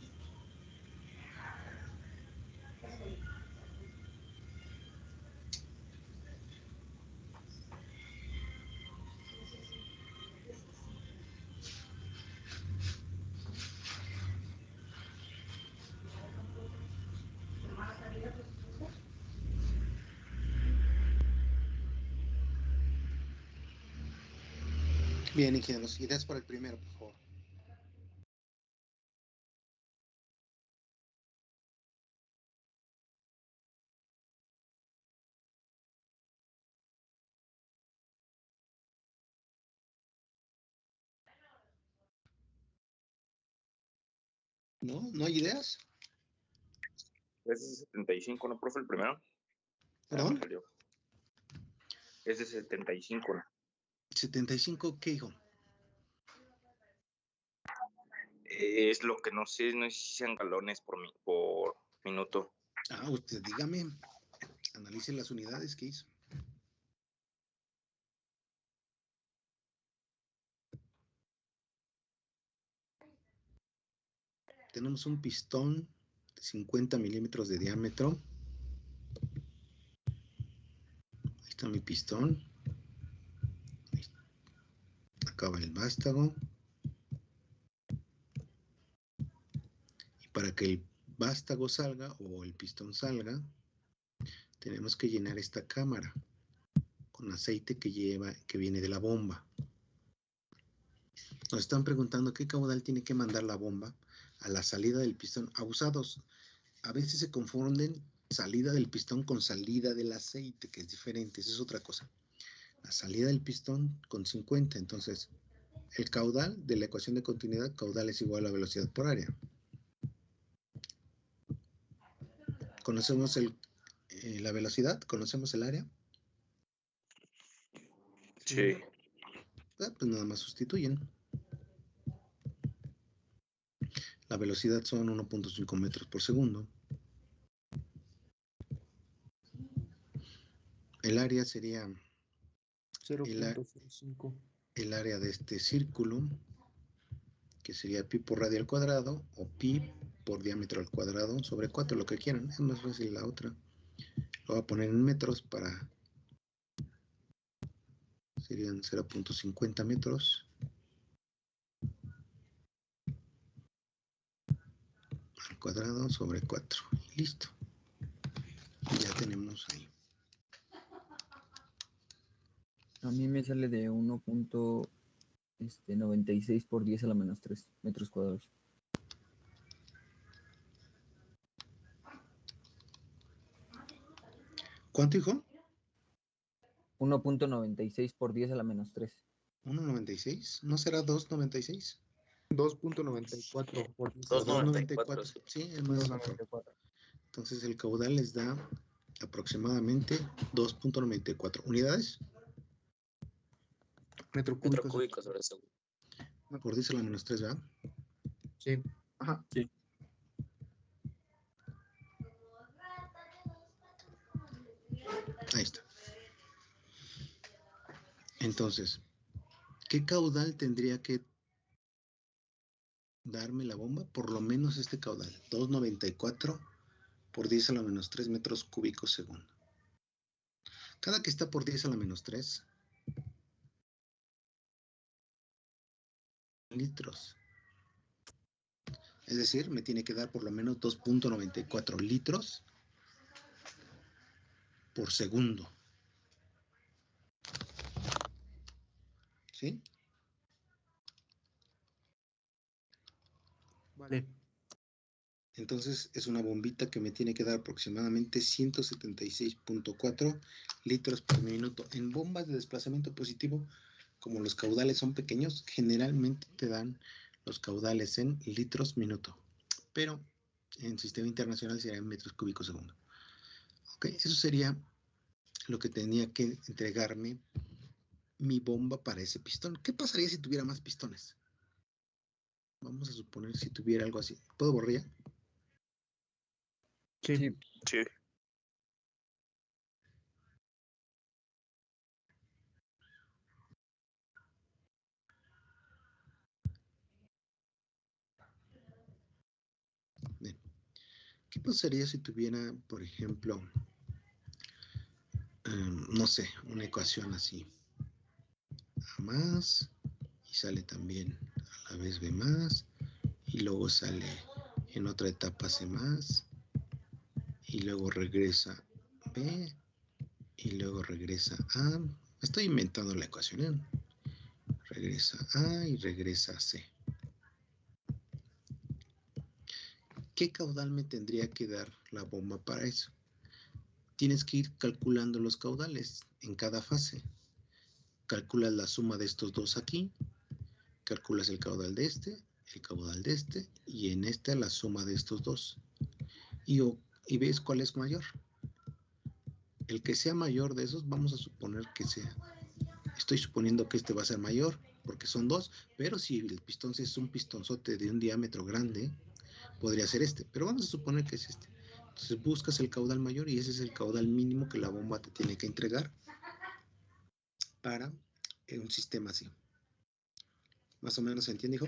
Bien, ingenieros, ideas para el primero, por favor. ¿No? ¿No hay ideas? Es de 75, ¿no, profe? El primero. ¿Perdón? Salió. Es de 75, ¿no? 75, ¿qué hijo? Es lo que no sé si sean galones por minuto. Ah, usted dígame. Analice las unidades que hizo. Tenemos un pistón de 50 milímetros de diámetro. Ahí está mi pistón. Acá va el vástago. Y para que el vástago salga o el pistón salga, tenemos que llenar esta cámara con aceite que viene de la bomba. Nos están preguntando qué caudal tiene que mandar la bomba a la salida del pistón. Abusados, a veces se confunden salida del pistón con salida del aceite, que es diferente, esa es otra cosa. La salida del pistón con 50. Entonces, el caudal de la ecuación de continuidad, caudal es igual a velocidad por área. ¿Conocemos la velocidad? ¿Conocemos el área? Sí. Pues nada más sustituyen. La velocidad son 1.5 metros por segundo. El área sería 0.05. el área de este círculo, que sería pi por radio al cuadrado, o pi por diámetro al cuadrado sobre 4, lo que quieran. Es más fácil la otra. Lo voy a poner en metros para... Serían 0.50 metros al cuadrado sobre 4. Y listo. Ya tenemos ahí. A mí me sale de 1.96 por 10 a la menos 3 metros cuadrados. ¿Cuánto, hijo? 1.96 por 10 a la menos 3. 1.96. ¿No será 2.96? 2.94 por 10. 2.94. Sí, es más. 2.94. Entonces el caudal les da aproximadamente 2.94 unidades Metro Metro cúbico. cúbico sobre segundo. por 10 a la menos 3, ¿verdad? Sí. Ajá. Sí. Ahí está. Entonces, ¿qué caudal tendría que darme la bomba? Por lo menos este caudal, 2.94 por 10 a la menos 3 metros cúbicos segundo. Cada que está por 10 a la menos 3 litros. Es decir, me tiene que dar por lo menos 2.94 litros por segundo. ¿Sí? Vale. Entonces es una bombita que me tiene que dar aproximadamente 176.4 litros por minuto. En bombas de desplazamiento positivo, como los caudales son pequeños, generalmente te dan los caudales en litros minuto. Pero en sistema internacional sería en metros cúbicos segundo. Ok, eso sería lo que tenía que entregarme mi bomba para ese pistón. ¿Qué pasaría si tuviera más pistones? Vamos a suponer si tuviera algo así. ¿Puedo borrar ya? Sí. Sí. Bien. ¿Qué pasaría si tuviera, por ejemplo, no sé, una ecuación así? A más, y sale también a la vez B más, y luego sale en otra etapa C más, y luego regresa B, y luego regresa A. Estoy inventando la ecuación, ¿eh? Regresa A y regresa C. ¿Qué caudal me tendría que dar la bomba para eso? Tienes que ir calculando los caudales en cada fase. Calculas la suma de estos dos aquí, calculas el caudal de este, el caudal de este, y en esta la suma de estos dos. Y ves cuál es mayor. El que sea mayor de esos, vamos a suponer que sea. Estoy suponiendo que este va a ser mayor, porque son dos, pero si el pistón es un pistonzote de un diámetro grande, podría ser este, pero vamos a suponer que es este. Entonces buscas el caudal mayor y ese es el caudal mínimo que la bomba te tiene que entregar para un sistema así. ¿Más o menos se entiende, hijo?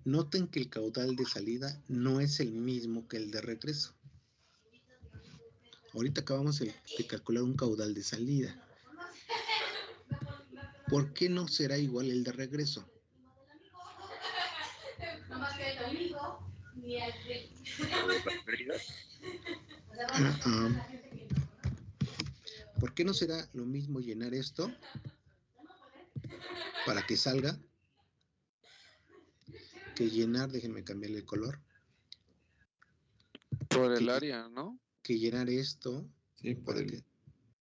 Noten que el caudal de salida no es el mismo que el de regreso. Ahorita acabamos de calcular un caudal de salida. ¿Por qué no será igual el de regreso? ¿Por qué no será lo mismo llenar esto para que salga que llenar, déjenme cambiarle el color, por el área, ¿no? que llenar esto Sí, por para el... que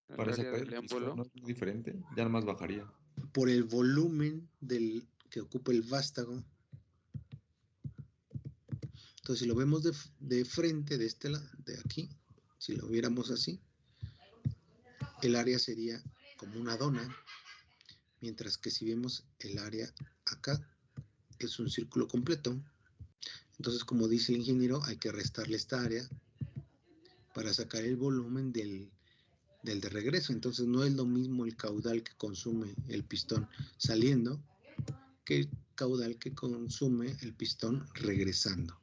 El Para área sacar del el pistón émbolo. no es muy diferente, ya nomás bajaría. Por el volumen que ocupa el vástago. Entonces, si lo vemos de frente, de este lado, de aquí, si lo viéramos así, el área sería como una dona, mientras que si vemos el área acá, es un círculo completo. Entonces, como dice el ingeniero, hay que restarle esta área para sacar el volumen del de regreso. Entonces, no es lo mismo el caudal que consume el pistón saliendo que el caudal que consume el pistón regresando.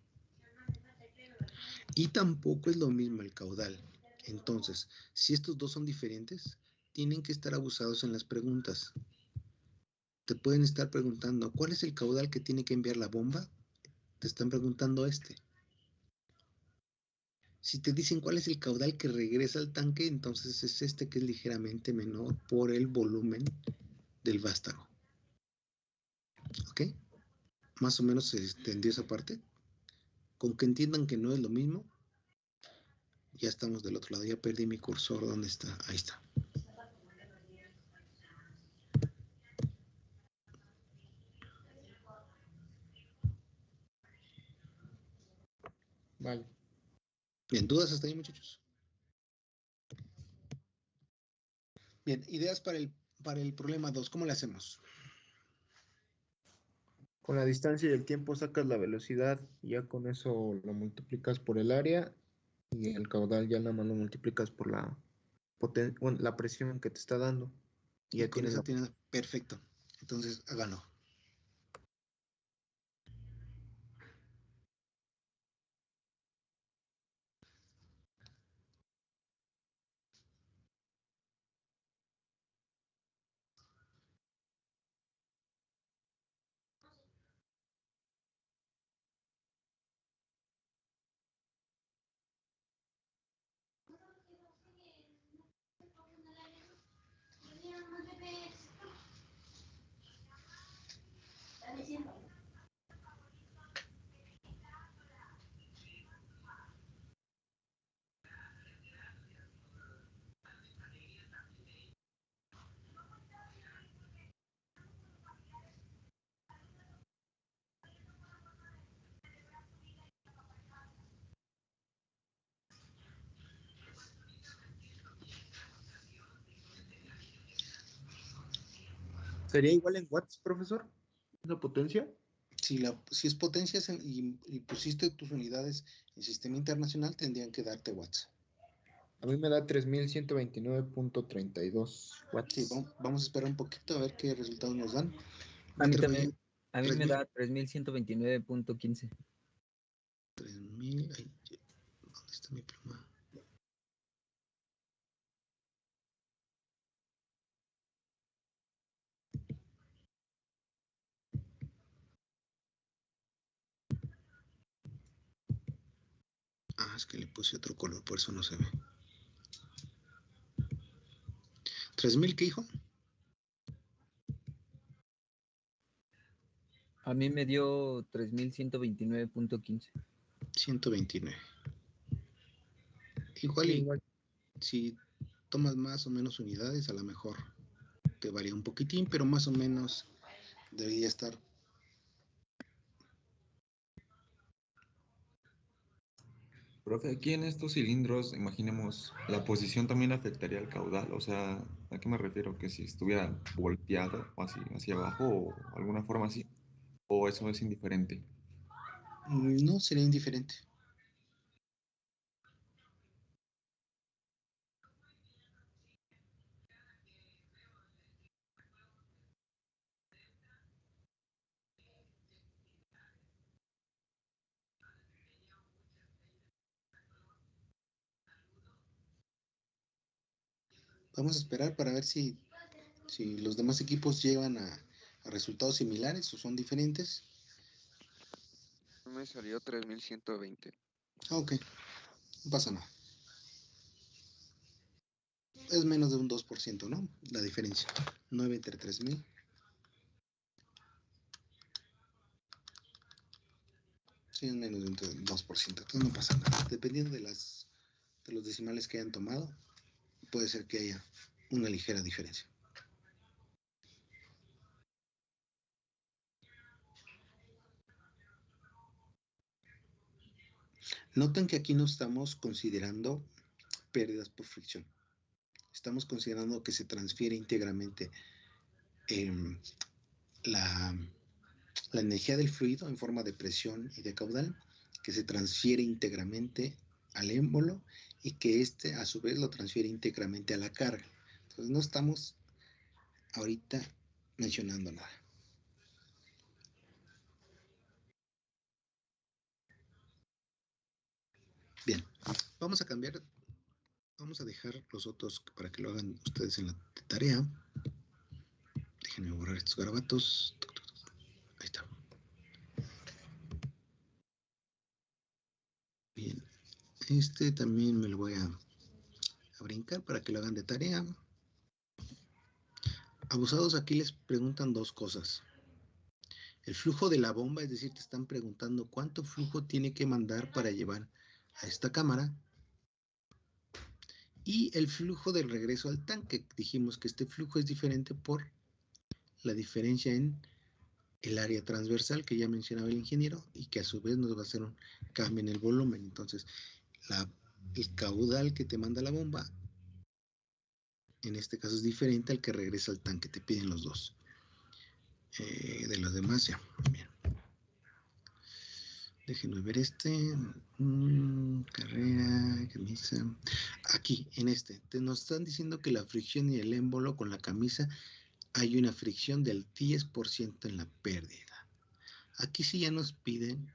Y tampoco es lo mismo el caudal. Entonces, si estos dos son diferentes, tienen que estar abusados en las preguntas. Te pueden estar preguntando, ¿cuál es el caudal que tiene que enviar la bomba? Te están preguntando este. Si te dicen cuál es el caudal que regresa al tanque, entonces es este que es ligeramente menor por el volumen del vástago. ¿Ok? Más o menos se extendió esa parte. Con que entiendan que no es lo mismo, ya estamos del otro lado. Ya perdí mi cursor. ¿Dónde está? Ahí está. Vale. Bien, ¿dudas hasta ahí, muchachos? Bien, ideas para el problema 2. ¿Cómo le hacemos? Con la distancia y el tiempo sacas la velocidad, y ya con eso lo multiplicas por el área y el caudal ya nada más lo multiplicas por la presión que te está dando. Y Y ya con tienes eso la... tienes... Perfecto. Entonces, háganlo. ¿Sería igual en watts, profesor? ¿Esa potencia? Si es potencia y pusiste tus unidades en sistema internacional, tendrían que darte watts. A mí me da 3129.32 watts. Sí, vamos a esperar un poquito a ver qué resultados nos dan. A mí también. A mí me da 3129.15. 3000. ¿Dónde está mi pluma? Ah, es que le puse otro color, por eso no se ve. ¿3000 qué, hijo? A mí me dio 3129.15. 129. Igual, Sí, y igual. si tomas más o menos unidades, a lo mejor te varía un poquitín, pero más o menos debería estar. Profe, aquí en estos cilindros, imaginemos, la posición también afectaría al caudal. O sea, ¿a qué me refiero? Que si estuviera volteado o así, hacia abajo o alguna forma así, o eso es indiferente. No, sería indiferente. Vamos a esperar para ver si los demás equipos llegan a resultados similares o son diferentes. Me salió 3120. Ah, ok, no pasa nada. Es menos de un 2%, ¿no? La diferencia. 9 entre 3000. Sí, es menos de un 2%. Entonces no pasa nada. Dependiendo de los decimales que hayan tomado, puede ser que haya una ligera diferencia. Noten que aquí no estamos considerando pérdidas por fricción. Estamos considerando que se transfiere íntegramente la energía del fluido en forma de presión y de caudal, que se transfiere íntegramente al émbolo y que este a su vez lo transfiere íntegramente a la carga. Entonces no estamos ahorita mencionando nada. Bien, vamos a cambiar, vamos a dejar los otros para que lo hagan ustedes en la tarea. Déjenme borrar estos garabatos. Ahí está. Bien, este también me lo voy a brincar para que lo hagan de tarea. Abusados, aquí les preguntan dos cosas. El flujo de la bomba, es decir, te están preguntando cuánto flujo tiene que mandar para llevar a esta cámara. Y el flujo del regreso al tanque. Dijimos que este flujo es diferente por la diferencia en el área transversal que ya mencionaba el ingeniero y que a su vez nos va a hacer un cambio en el volumen. Entonces, el caudal que te manda la bomba, en este caso es diferente al que regresa al tanque. Te piden los dos. De los demás ya. Bien. Déjenme ver este. Carrera, camisa. Aquí, en este. Nos están diciendo que la fricción y el émbolo con la camisa hay una fricción del 10% en la pérdida. Aquí sí ya nos piden,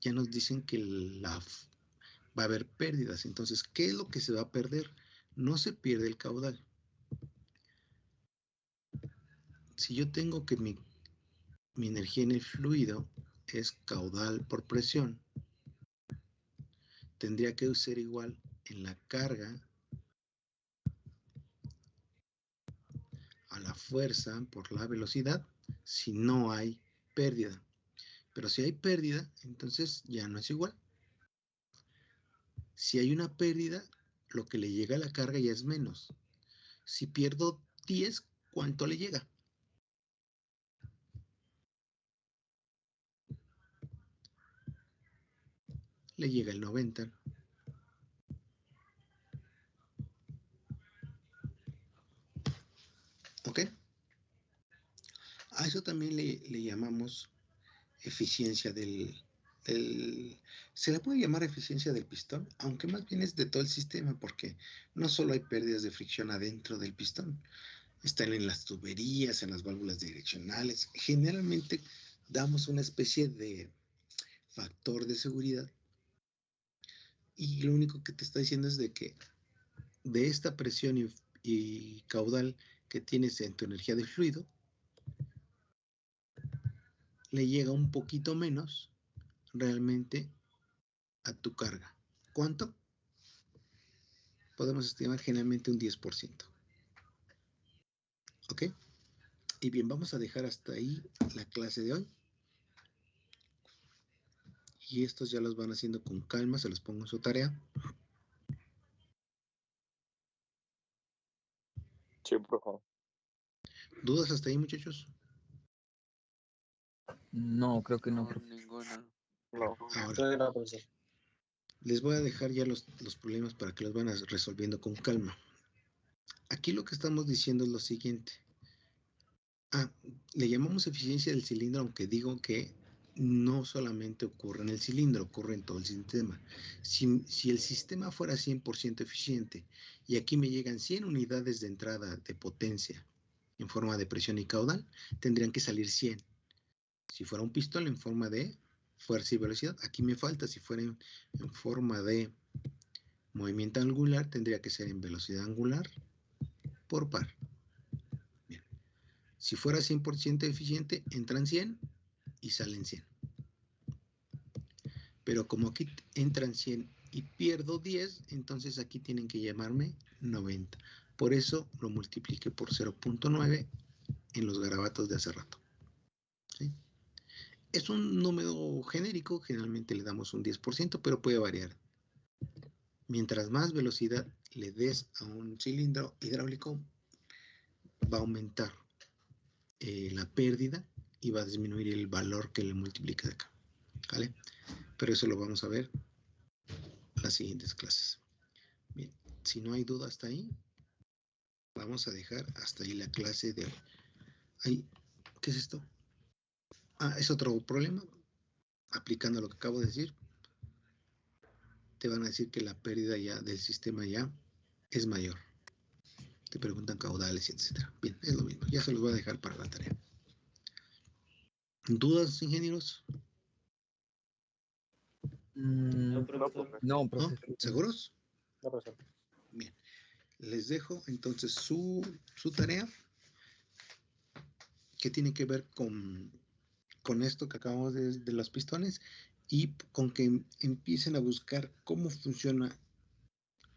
ya nos dicen que va a haber pérdidas. Entonces, ¿qué es lo que se va a perder? No se pierde el caudal. Si yo tengo que mi energía en el fluido es caudal por presión, tendría que ser igual en la carga a la fuerza por la velocidad si no hay pérdida. Pero si hay pérdida, entonces ya no es igual. Si hay una pérdida, lo que le llega a la carga ya es menos. Si pierdo 10, ¿cuánto le llega? Le llega el 90. ¿Ok? A eso también le llamamos eficiencia se le puede llamar eficiencia del pistón, aunque más bien es de todo el sistema, porque no solo hay pérdidas de fricción adentro del pistón, están en las tuberías, en las válvulas direccionales. Generalmente damos una especie de factor de seguridad y lo único que te está diciendo es de que de esta presión y caudal que tienes en tu energía del fluido, le llega un poquito menos realmente a tu carga. ¿Cuánto? Podemos estimar generalmente un 10%. ¿Ok? Y bien, vamos a dejar hasta ahí la clase de hoy. Y estos ya los van haciendo con calma, se los pongo en su tarea. Sí, por favor. ¿Dudas hasta ahí, muchachos? No, creo que no. No, ninguna. No. Ahora, les voy a dejar ya los problemas para que los van resolviendo con calma. Aquí lo que estamos diciendo es lo siguiente. Le llamamos eficiencia del cilindro, aunque digo que no solamente ocurre en el cilindro, ocurre en todo el sistema. Si el sistema fuera 100% eficiente y aquí me llegan 100 unidades de entrada de potencia en forma de presión y caudal, tendrían que salir 100. Si fuera un pistón en forma de fuerza y velocidad, aquí me falta. Si fuera en forma de movimiento angular, tendría que ser en velocidad angular por par. Bien. Si fuera 100% eficiente, entran 100 y salen 100. Pero como aquí entran 100 y pierdo 10, entonces aquí tienen que llamarme 90. Por eso lo multipliqué por 0.9 en los garabatos de hace rato. ¿Sí? Es un número genérico, generalmente le damos un 10%, pero puede variar. Mientras más velocidad le des a un cilindro hidráulico, va a aumentar la pérdida y va a disminuir el valor que le multiplica de acá, ¿vale? Pero eso lo vamos a ver en las siguientes clases. Bien, si no hay duda hasta ahí, vamos a dejar hasta ahí la clase de hoy. Ahí, ¿qué es esto? Ah, es otro problema. Aplicando lo que acabo de decir, te van a decir que la pérdida ya del sistema ya es mayor. Te preguntan caudales, etcétera. Bien, es lo mismo. Ya se los voy a dejar para la tarea. ¿Dudas, ingenieros? No, ¿No? profe. ¿Seguros? No, profesor. Bien. Les dejo entonces su tarea, que tiene que ver con esto que acabamos de los pistones, y con que empiecen a buscar cómo funciona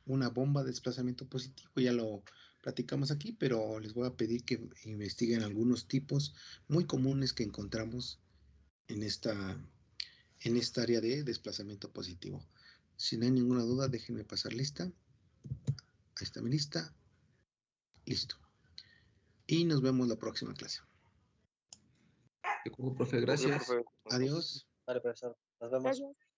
una bomba de desplazamiento positivo. Ya lo platicamos aquí, pero les voy a pedir que investiguen algunos tipos muy comunes que encontramos en esta área de desplazamiento positivo. Si no hay ninguna duda, déjenme pasar lista. Ahí está mi lista. Listo. Y nos vemos la próxima clase. Profe, gracias. Adiós. Vale, profesor. Nos vemos. Gracias.